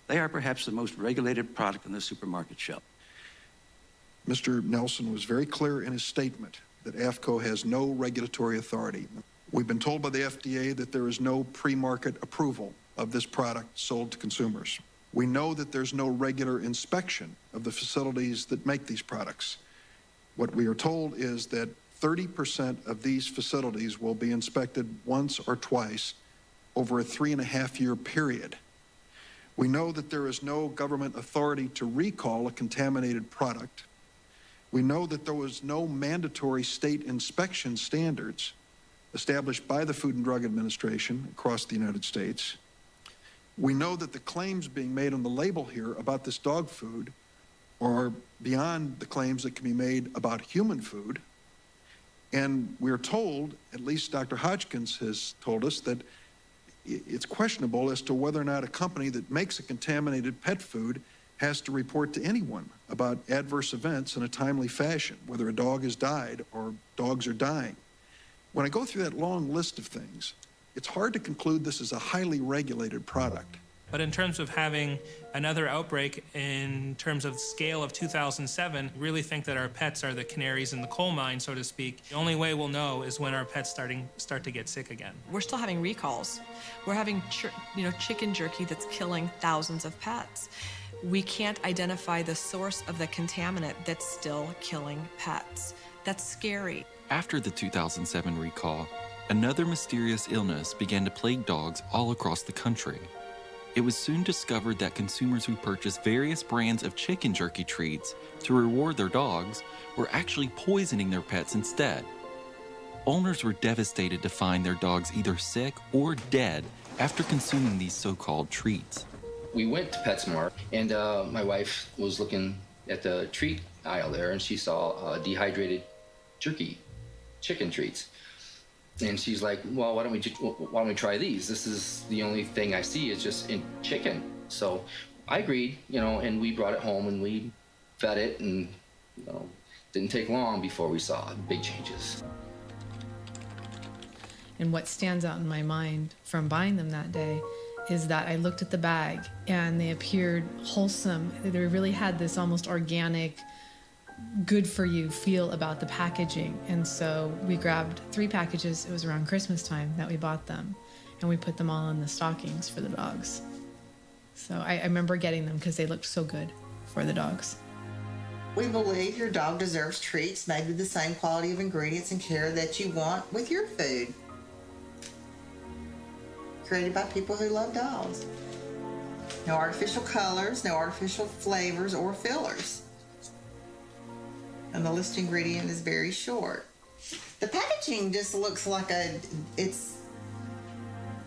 They are perhaps the most regulated product on the supermarket shelf. Mr. Nelson was very clear in his statement that AFCO has no regulatory authority. We've been told by the FDA that there is no pre-market approval of this product sold to consumers. We know that there's no regular inspection of the facilities that make these products. What we are told is that 30% of these facilities will be inspected once or twice over a 3.5-year period. We know that there is no government authority to recall a contaminated product. We know that there was no mandatory state inspection standards established by the Food and Drug Administration across the United States. We know that the claims being made on the label here about this dog food are beyond the claims that can be made about human food. And we're told, at least Dr. Hodgkins has told us, that it's questionable as to whether or not a company that makes a contaminated pet food has to report to anyone about adverse events in a timely fashion, whether a dog has died or dogs are dying. When I go through that long list of things, it's hard to conclude this is a highly regulated product. But in terms of having another outbreak in terms of scale of 2007, I really think that our pets are the canaries in the coal mine, so to speak. The only way we'll know is when our pets start to get sick again. We're still having recalls. We're having chicken jerky that's killing thousands of pets. We can't identify the source of the contaminant that's still killing pets. That's scary. After the 2007 recall, another mysterious illness began to plague dogs all across the country. It was soon discovered that consumers who purchased various brands of chicken jerky treats to reward their dogs were actually poisoning their pets instead. Owners were devastated to find their dogs either sick or dead after consuming these so-called treats. We went to PetSmart, and my wife was looking at the treat aisle there, and she saw dehydrated jerky, chicken treats. And she's like, well, why don't we try these? This is the only thing I see is just in chicken. So I agreed, and we brought it home and we fed it, and didn't take long before we saw big changes. And what stands out in my mind from buying them that day is that I looked at the bag and they appeared wholesome. They really had this almost organic, good for you feel about the packaging. And so we grabbed 3 packages. It was around Christmas time that we bought them, and we put them all in the stockings for the dogs. So I remember getting them because they looked so good for the dogs. We believe your dog deserves treats made with the same quality of ingredients and care that you want with your food. Created by people who love dogs. No artificial colors, no artificial flavors or fillers. And the list ingredient is very short. The packaging just looks like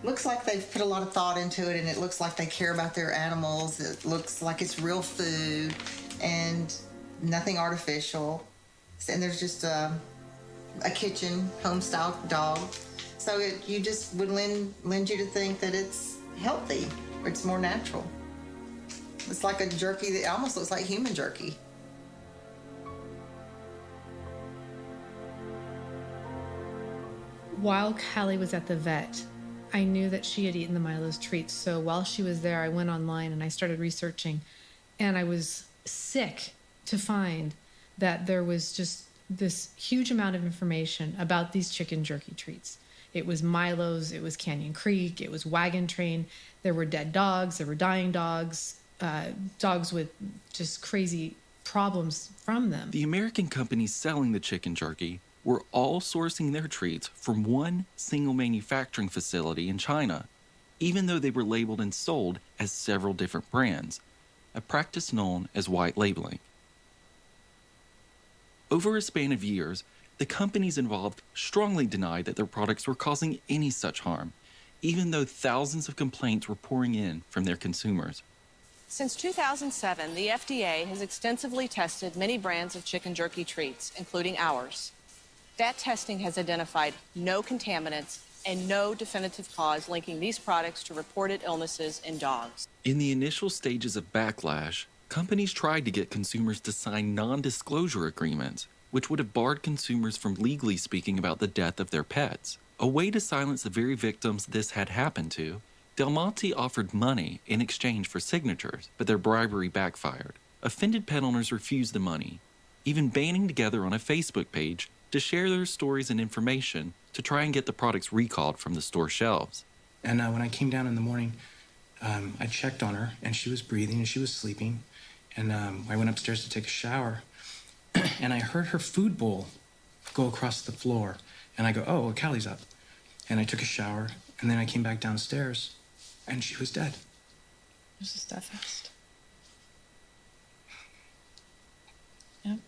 looks like they've put a lot of thought into it, and it looks like they care about their animals. It looks like it's real food and nothing artificial. And there's just a kitchen home-style dog. So you just would lend you to think that it's healthy, or it's more natural. It's like a jerky that almost looks like human jerky. While Callie was at the vet, I knew that she had eaten the Milo's treats. So while she was there, I went online and I started researching. And I was sick to find that there was just this huge amount of information about these chicken jerky treats. It was Milo's, it was Canyon Creek, it was Wagon Train. There were dead dogs, there were dying dogs, dogs with just crazy problems from them. The American companies selling the chicken jerky were all sourcing their treats from one single manufacturing facility in China, even though they were labeled and sold as several different brands, a practice known as white labeling. Over a span of years, the companies involved strongly denied that their products were causing any such harm, even though thousands of complaints were pouring in from their consumers. Since 2007, the FDA has extensively tested many brands of chicken jerky treats, including ours. That testing has identified no contaminants and no definitive cause linking these products to reported illnesses in dogs. In the initial stages of backlash, companies tried to get consumers to sign non-disclosure agreements, which would have barred consumers from legally speaking about the death of their pets. A way to silence the very victims this had happened to, Del Monte offered money in exchange for signatures, but their bribery backfired. Offended pet owners refused the money, even banding together on a Facebook page to share their stories and information to try and get the products recalled from the store shelves. And when I came down in the morning, I checked on her, and she was breathing and she was sleeping. And I went upstairs to take a shower, and I heard her food bowl go across the floor. And I go, oh, well, Callie's up. And I took a shower, and then I came back downstairs, and she was dead. This is that fast. Yep.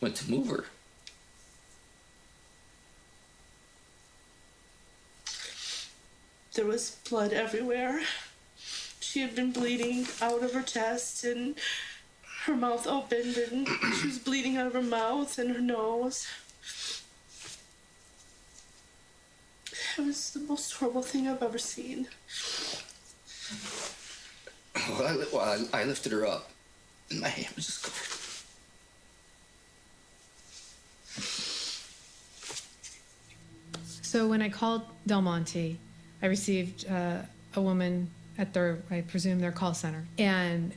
Went to move her. There was blood everywhere. She had been bleeding out of her chest, and her mouth opened, and she was bleeding out of her mouth and her nose. It was the most horrible thing I've ever seen. Well, I lifted her up, and my hand was just covered. So when I called Del Monte, I received a woman at their, I presume, their call center, and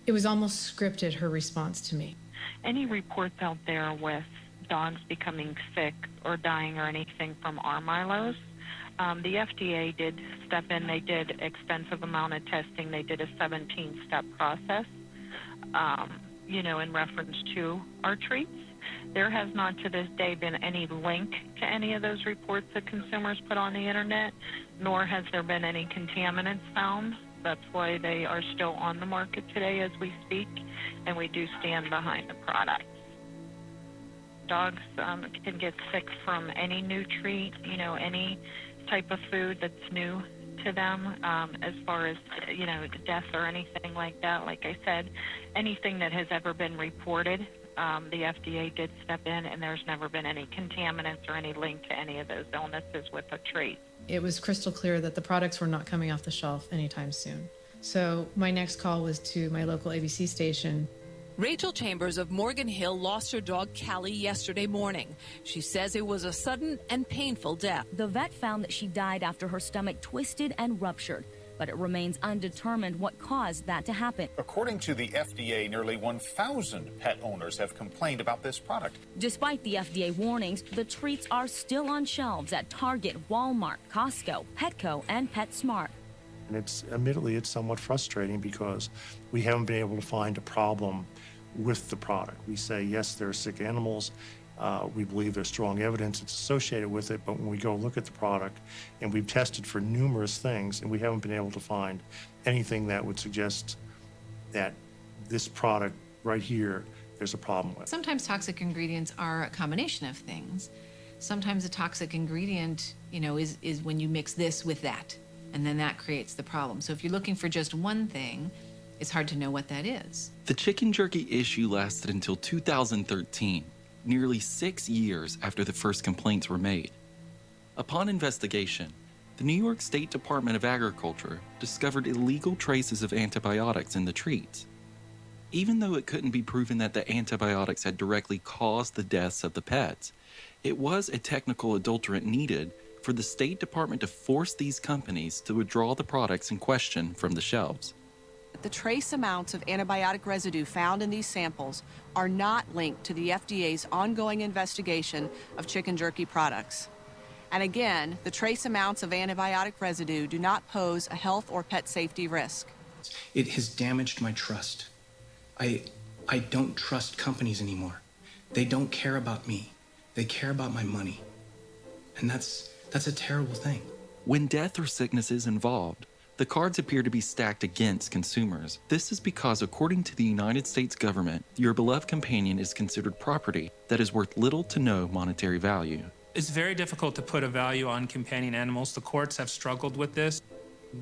it was almost scripted, her response to me. Any reports out there with dogs becoming sick or dying or anything from our Milos, the FDA did step in. They did extensive amount of testing. They did a 17-step process, in reference to our treats. There has not to this day been any link to any of those reports that consumers put on the internet, nor has there been any contaminants found. That's why they are still on the market today as we speak, and we do stand behind the products. Dogs can get sick from any new treat, any type of food that's new to them, as far as, death or anything like that. Like I said, anything that has ever been reported, the FDA did step in, and there's never been any contaminants or any link to any of those illnesses with a treat. It was crystal clear that the products were not coming off the shelf anytime soon. So my next call was to my local ABC station. Rachel Chambers of Morgan Hill lost her dog Callie yesterday morning. She says it was a sudden and painful death. The vet found that she died after her stomach twisted and ruptured, but it remains undetermined what caused that to happen. According to the FDA, nearly 1,000 pet owners have complained about this product. Despite the FDA warnings, the treats are still on shelves at Target, Walmart, Costco, Petco, and PetSmart. And it's somewhat frustrating because we haven't been able to find a problem with the product. We say, yes, there are sick animals. We believe there's strong evidence it's associated with it, but when we go look at the product, and we've tested for numerous things, and we haven't been able to find anything that would suggest that this product right here, there's a problem with. Sometimes toxic ingredients are a combination of things. Sometimes a toxic ingredient, is when you mix this with that, and then that creates the problem. So if you're looking for just one thing, it's hard to know what that is. The chicken jerky issue lasted until 2013. Nearly 6 years after the first complaints were made. Upon investigation, the New York State Department of Agriculture discovered illegal traces of antibiotics in the treats. Even though it couldn't be proven that the antibiotics had directly caused the deaths of the pets, it was a technical adulterant needed for the State Department to force these companies to withdraw the products in question from the shelves. The trace amounts of antibiotic residue found in these samples are not linked to the FDA's ongoing investigation of chicken jerky products. And again, the trace amounts of antibiotic residue do not pose a health or pet safety risk. It has damaged my trust. I don't trust companies anymore. They don't care about me. They care about my money. And that's a terrible thing. When death or sickness is involved, the cards appear to be stacked against consumers. This is because, according to the United States government, your beloved companion is considered property that is worth little to no monetary value. It's very difficult to put a value on companion animals. The courts have struggled with this.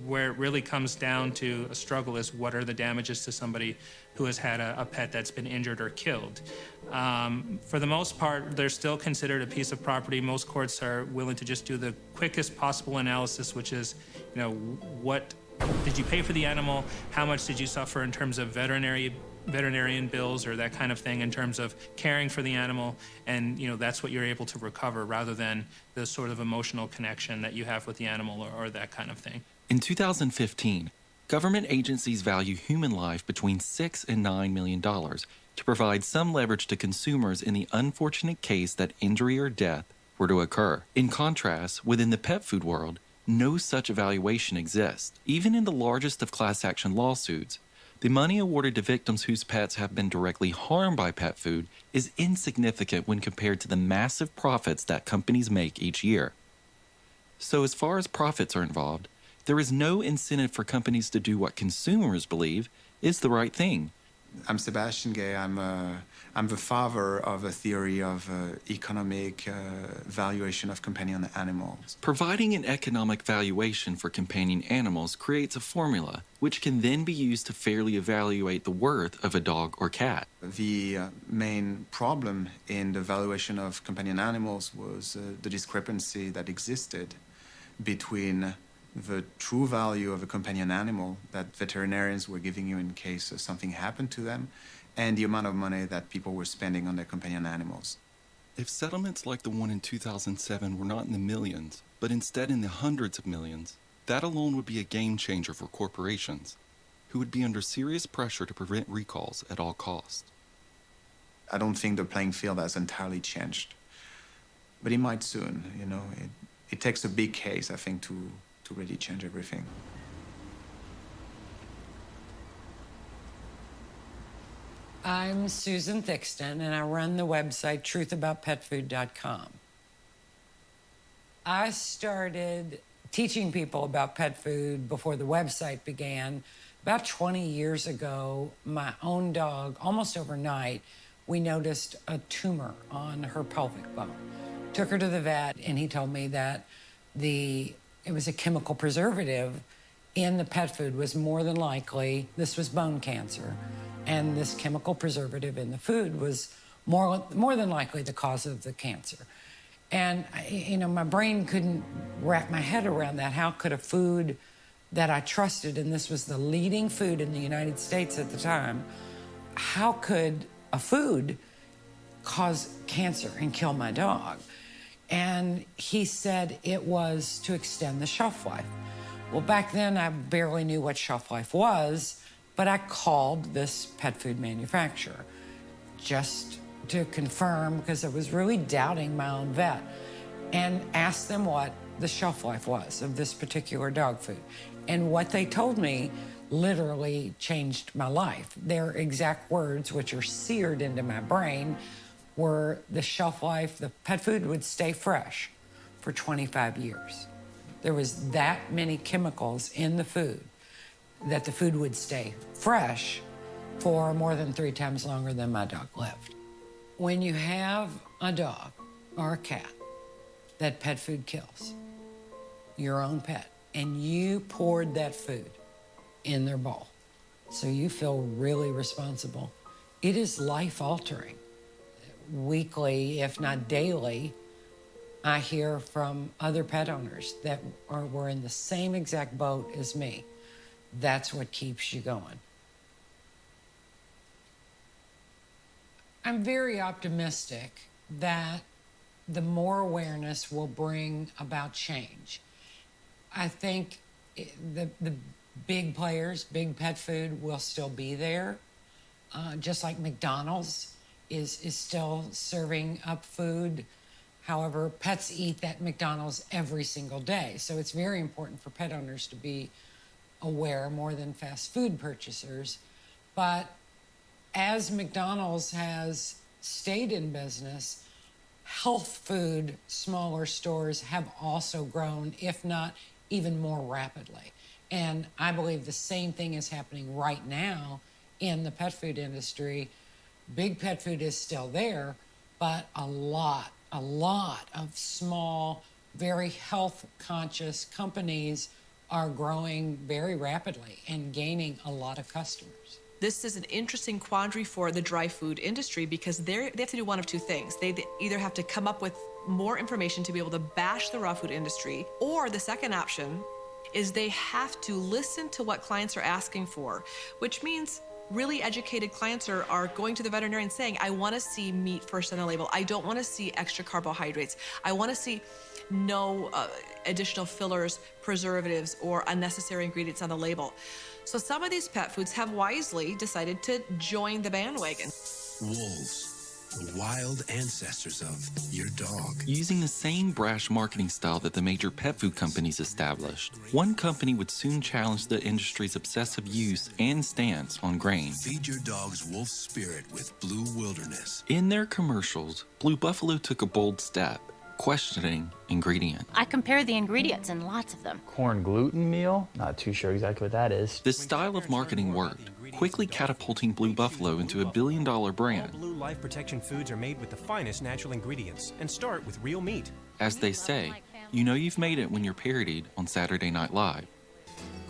Where it really comes down to a struggle is what are the damages to somebody who has had a pet that's been injured or killed. For the most part, they're still considered a piece of property. Most courts are willing to just do the quickest possible analysis, which is, what did you pay for the animal? How much did you suffer in terms of veterinarian bills or that kind of thing in terms of caring for the animal? And, that's what you're able to recover rather than the sort of emotional connection that you have with the animal or that kind of thing. In 2015, government agencies value human life between $6 and $9 million to provide some leverage to consumers in the unfortunate case that injury or death were to occur. In contrast, within the pet food world, no such evaluation exists. Even in the largest of class action lawsuits, the money awarded to victims whose pets have been directly harmed by pet food is insignificant when compared to the massive profits that companies make each year. So as far as profits are involved, there is no incentive for companies to do what consumers believe is the right thing. I'm Sebastian Gay. I'm the father of a theory of economic valuation of companion animals. Providing an economic valuation for companion animals creates a formula which can then be used to fairly evaluate the worth of a dog or cat. The main problem in the valuation of companion animals was the discrepancy that existed between the true value of a companion animal that veterinarians were giving you in case something happened to them, and the amount of money that people were spending on their companion animals. If settlements like the one in 2007 were not in the millions, but instead in the hundreds of millions, that alone would be a game changer for corporations, who would be under serious pressure to prevent recalls at all costs. I don't think the playing field has entirely changed, but it might soon. It takes a big case, I think, to really change everything. I'm Susan Thixton, and I run the website truthaboutpetfood.com. I started teaching people about pet food before the website began. About 20 years ago, my own dog, almost overnight, we noticed a tumor on her pelvic bone. Took her to the vet, and he told me that it was a chemical preservative in the pet food was more than likely, this was bone cancer, and this chemical preservative in the food was more than likely the cause of the cancer. And, my brain couldn't wrap my head around that. How could a food that I trusted, and this was the leading food in the United States at the time, how could a food cause cancer and kill my dog? And he said it was to extend the shelf life. Well, back then I barely knew what shelf life was, but I called this pet food manufacturer just to confirm, because I was really doubting my own vet, and asked them what the shelf life was of this particular dog food. And what they told me literally changed my life. Their exact words, which are seared into my brain, were the shelf life, the pet food would stay fresh for 25 years. There was that many chemicals in the food that the food would stay fresh for more than 3 times longer than my dog lived. When you have a dog or a cat that pet food kills, your own pet, and you poured that food in their bowl, so you feel really responsible, it is life-altering. Weekly, if not daily, I hear from other pet owners that were in the same exact boat as me. That's what keeps you going. I'm very optimistic that the more awareness will bring about change. I think the big players, big pet food, will still be there, just like McDonald's is still serving up food However, pets eat at McDonald's every single day. So it's very important for pet owners to be aware more than fast food purchasers. But as McDonald's has stayed in business, health food smaller stores have also grown, if not even more rapidly. And I believe the same thing is happening right now in the pet food industry. Big pet food is still there, but a lot of small, very health conscious companies are growing very rapidly and gaining a lot of customers. This is an interesting quandary for the dry food industry because they have to do one of two things. They either have to come up with more information to be able to bash the raw food industry, or the second option is they have to listen to what clients are asking for, which means really educated clients are going to the veterinarian saying, I want to see meat first on the label. I don't want to see extra carbohydrates. I want to see no additional fillers, preservatives, or unnecessary ingredients on the label. So some of these pet foods have wisely decided to join the bandwagon. Wolves, the wild ancestors of your dog. Using the same brash marketing style that the major pet food companies established, one company would soon challenge the industry's obsessive use and stance on grain. Feed your dog's wolf spirit with Blue Wilderness. In their commercials, Blue Buffalo took a bold step, questioning ingredients. I compare the ingredients and lots of them. Corn gluten meal? Not too sure exactly what that is. This style of marketing worked, quickly catapulting Blue Buffalo into a billion-dollar brand. All Blue Life Protection foods are made with the finest natural ingredients and start with real meat. As they say, you know you've made it when you're parodied on Saturday Night Live.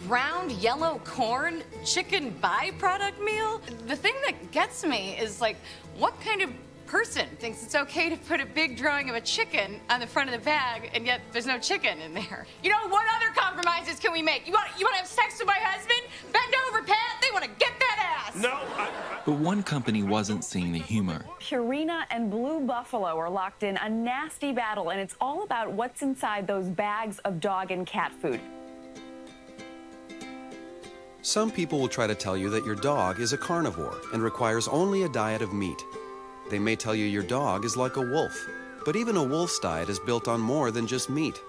Ground yellow corn chicken byproduct meal? The thing that gets me is, like, what kind of person thinks it's okay to put a big drawing of a chicken on the front of the bag, and yet there's no chicken in there? You know, what other compromises can we make? You want to have sex with my husband? Bend over, Pat. They want to get that ass. No. But one company wasn't seeing the humor. Purina and Blue Buffalo are locked in a nasty battle, and it's all about what's inside those bags of dog and cat food. Some people will try to tell you that your dog is a carnivore and requires only a diet of meat. They may tell you your dog is like a wolf, but even a wolf's diet is built on more than just meat.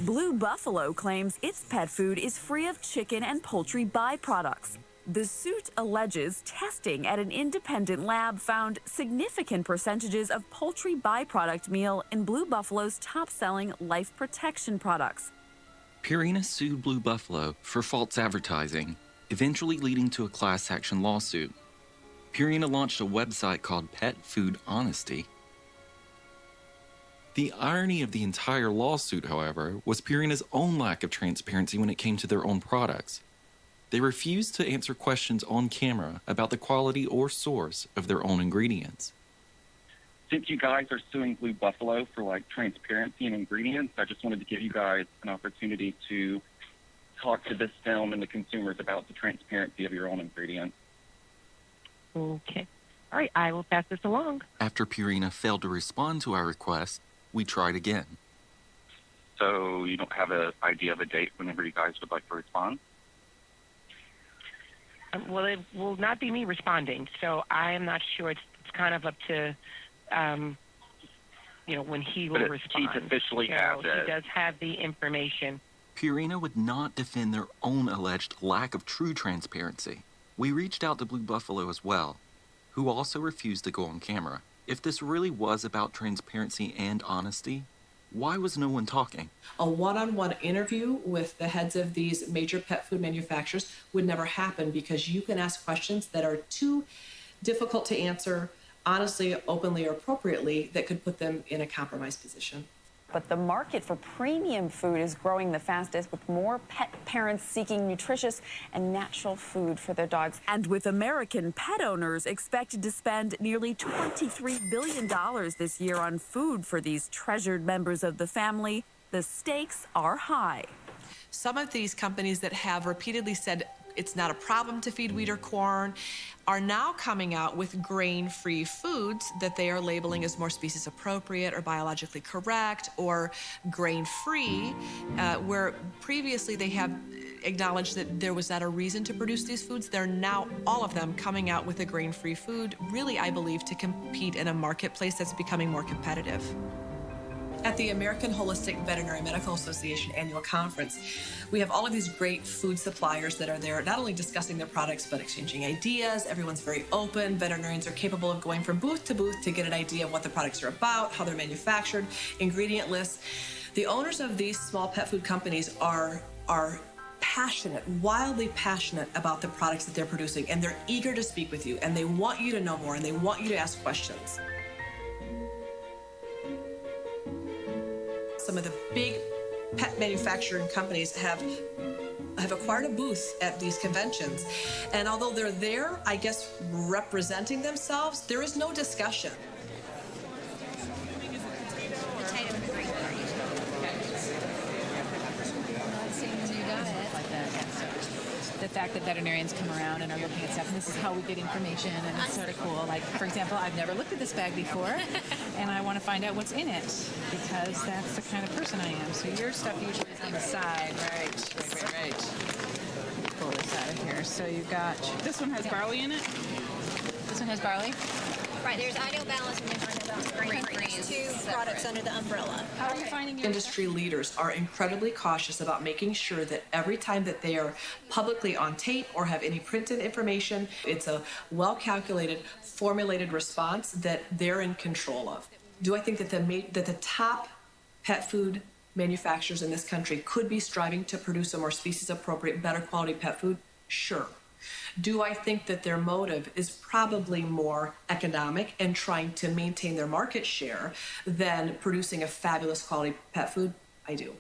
Blue Buffalo claims its pet food is free of chicken and poultry byproducts. The suit alleges testing at an independent lab found significant percentages of poultry byproduct meal in Blue Buffalo's top-selling life protection products. Purina sued Blue Buffalo for false advertising, eventually leading to a class action lawsuit. Purina launched a website called Pet Food Honesty. The irony of the entire lawsuit, however, was Purina's own lack of transparency when it came to their own products. They refused to answer questions on camera about the quality or source of their own ingredients. Since you guys are suing Blue Buffalo for transparency and ingredients, I just wanted to give you guys an opportunity to talk to this film and the consumers about the transparency of your own ingredients. Okay. All right, I will pass this along. After Purina failed to respond to our request, we tried again. So you don't have an idea of a date whenever you guys would like to respond? Well, it will not be me responding, so I am not sure. It's kind of up to, when he will respond. He officially has it. He does have the information. Purina would not defend their own alleged lack of true transparency. We reached out to Blue Buffalo as well, who also refused to go on camera. If this really was about transparency and honesty, why was no one talking? A one-on-one interview with the heads of these major pet food manufacturers would never happen because you can ask questions that are too difficult to answer honestly, openly, or appropriately that could put them in a compromised position. But the market for premium food is growing the fastest, with more pet parents seeking nutritious and natural food for their dogs. And with American pet owners expected to spend nearly $23 billion this year on food for these treasured members of the family, the stakes are high. Some of these companies that have repeatedly said it's not a problem to feed wheat or corn are now coming out with grain-free foods that they are labeling as more species appropriate or biologically correct or grain-free, where previously they have acknowledged that there was not a reason to produce these foods. They're now, all of them, coming out with a grain-free food, really, I believe, to compete in a marketplace that's becoming more competitive. At the American Holistic Veterinary Medical Association annual conference, we have all of these great food suppliers that are there, not only discussing their products, but exchanging ideas. Everyone's very open. Veterinarians are capable of going from booth to booth to get an idea of what the products are about, how they're manufactured, ingredient lists. The owners of these small pet food companies are passionate, wildly passionate about the products that they're producing, and they're eager to speak with you, and they want you to know more, and they want you to ask questions. Some of the big pet manufacturing companies have acquired a booth at these conventions. And although they're there, I guess, representing themselves, there is no discussion. The fact that veterinarians come around and are looking at stuff, and this is how we get information, and it's sort of cool. Like, for example, I've never looked at this bag before, and I want to find out what's in it, because that's the kind of person I am. So your stuff usually is on the side, right. Pull this out of here. So you got, this one has barley in it? This one has barley? Right, there's Ideal Balance and there's Ideal Balance Grain Free. There's two products under the umbrella. How are you finding your Industry leaders are incredibly cautious about making sure that every time that they are publicly on tape or have any printed information, it's a well-calculated, formulated response that they're in control of. Do I think that the top pet food manufacturers in this country could be striving to produce a more species-appropriate, better quality pet food? Sure. Do I think that their motive is probably more economic and trying to maintain their market share than producing a fabulous quality pet food? I do.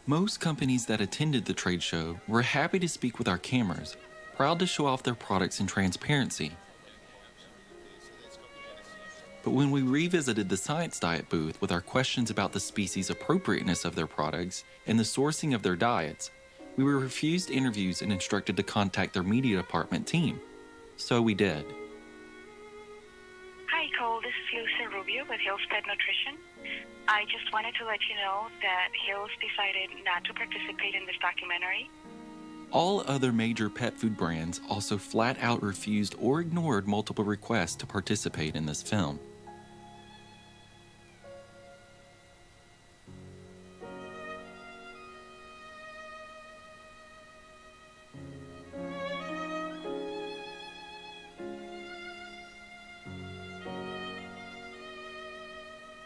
Most companies that attended the trade show were happy to speak with our cameras, proud to show off their products in transparency. But when we revisited the Science Diet booth with our questions about the species appropriateness of their products and the sourcing of their diets, we were refused interviews and instructed to contact their media department team. So we did. Hi, Cole. This is Lucy Rubio with Hills Pet Nutrition. I just wanted to let you know that Hills decided not to participate in this documentary. All other major pet food brands also flat out refused or ignored multiple requests to participate in this film.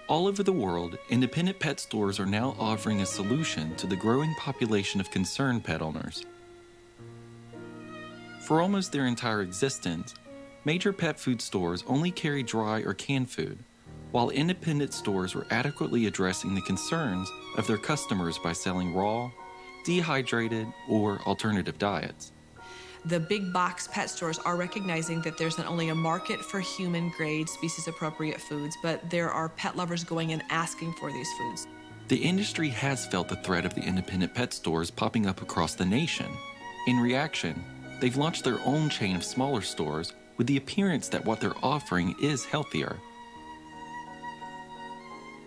All over the world, independent pet stores are now offering a solution to the growing population of concerned pet owners. For almost their entire existence, major pet food stores only carry dry or canned food, while independent stores were adequately addressing the concerns of their customers by selling raw, dehydrated, or alternative diets. The big box pet stores are recognizing that there's not only a market for human-grade, species-appropriate foods, but there are pet lovers going and asking for these foods. The industry has felt the threat of the independent pet stores popping up across the nation. In reaction, they've launched their own chain of smaller stores with the appearance that what they're offering is healthier.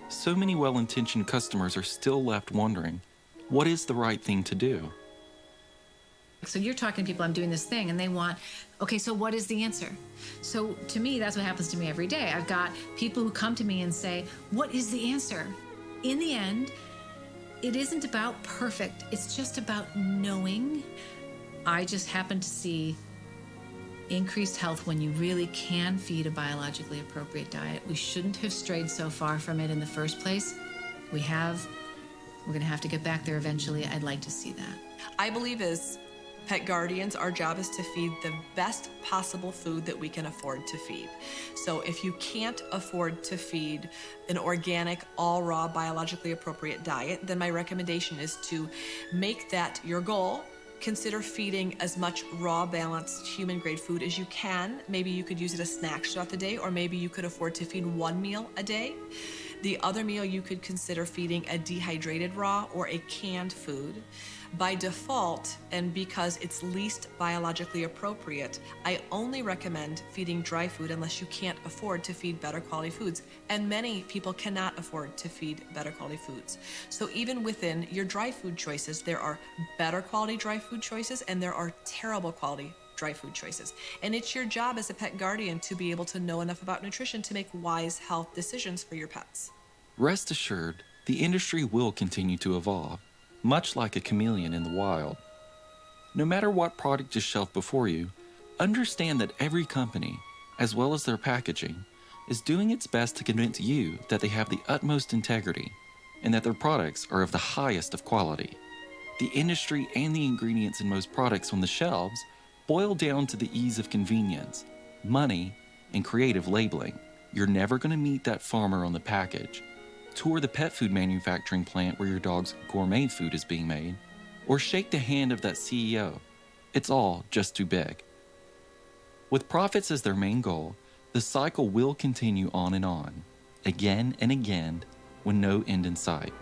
So many well-intentioned customers are still left wondering, what is the right thing to do? So you're talking to people, I'm doing this thing, and they want, okay, so what is the answer? So to me, that's what happens to me every day. I've got people who come to me and say, what is the answer? In the end, it isn't about perfect. It's just about knowing. I just happen to see increased health when you really can feed a biologically appropriate diet. We shouldn't have strayed so far from it in the first place. We have. We're going to have to get back there eventually. I'd like to see that. I believe as pet guardians, our job is to feed the best possible food that we can afford to feed. So if you can't afford to feed an organic, all raw, biologically appropriate diet, then my recommendation is to make that your goal. Consider feeding as much raw, balanced, human-grade food as you can. Maybe you could use it as snacks throughout the day, or maybe you could afford to feed one meal a day. The other meal you could consider feeding a dehydrated raw or a canned food. By default, and because it's least biologically appropriate, I only recommend feeding dry food unless you can't afford to feed better quality foods. And many people cannot afford to feed better quality foods. So even within your dry food choices, there are better quality dry food choices and there are terrible quality dry food choices. And it's your job as a pet guardian to be able to know enough about nutrition to make wise health decisions for your pets. Rest assured, the industry will continue to evolve, much like a chameleon in the wild. No matter what product is shelved before you, understand that every company, as well as their packaging, is doing its best to convince you that they have the utmost integrity and that their products are of the highest of quality. The industry and the ingredients in most products on the shelves boil down to the ease of convenience, money, and creative labeling. You're never going to meet that farmer on the package, tour the pet food manufacturing plant where your dog's gourmet food is being made, or shake the hand of that CEO. It's all just too big. With profits as their main goal, the cycle will continue on and on, again and again, with no end in sight.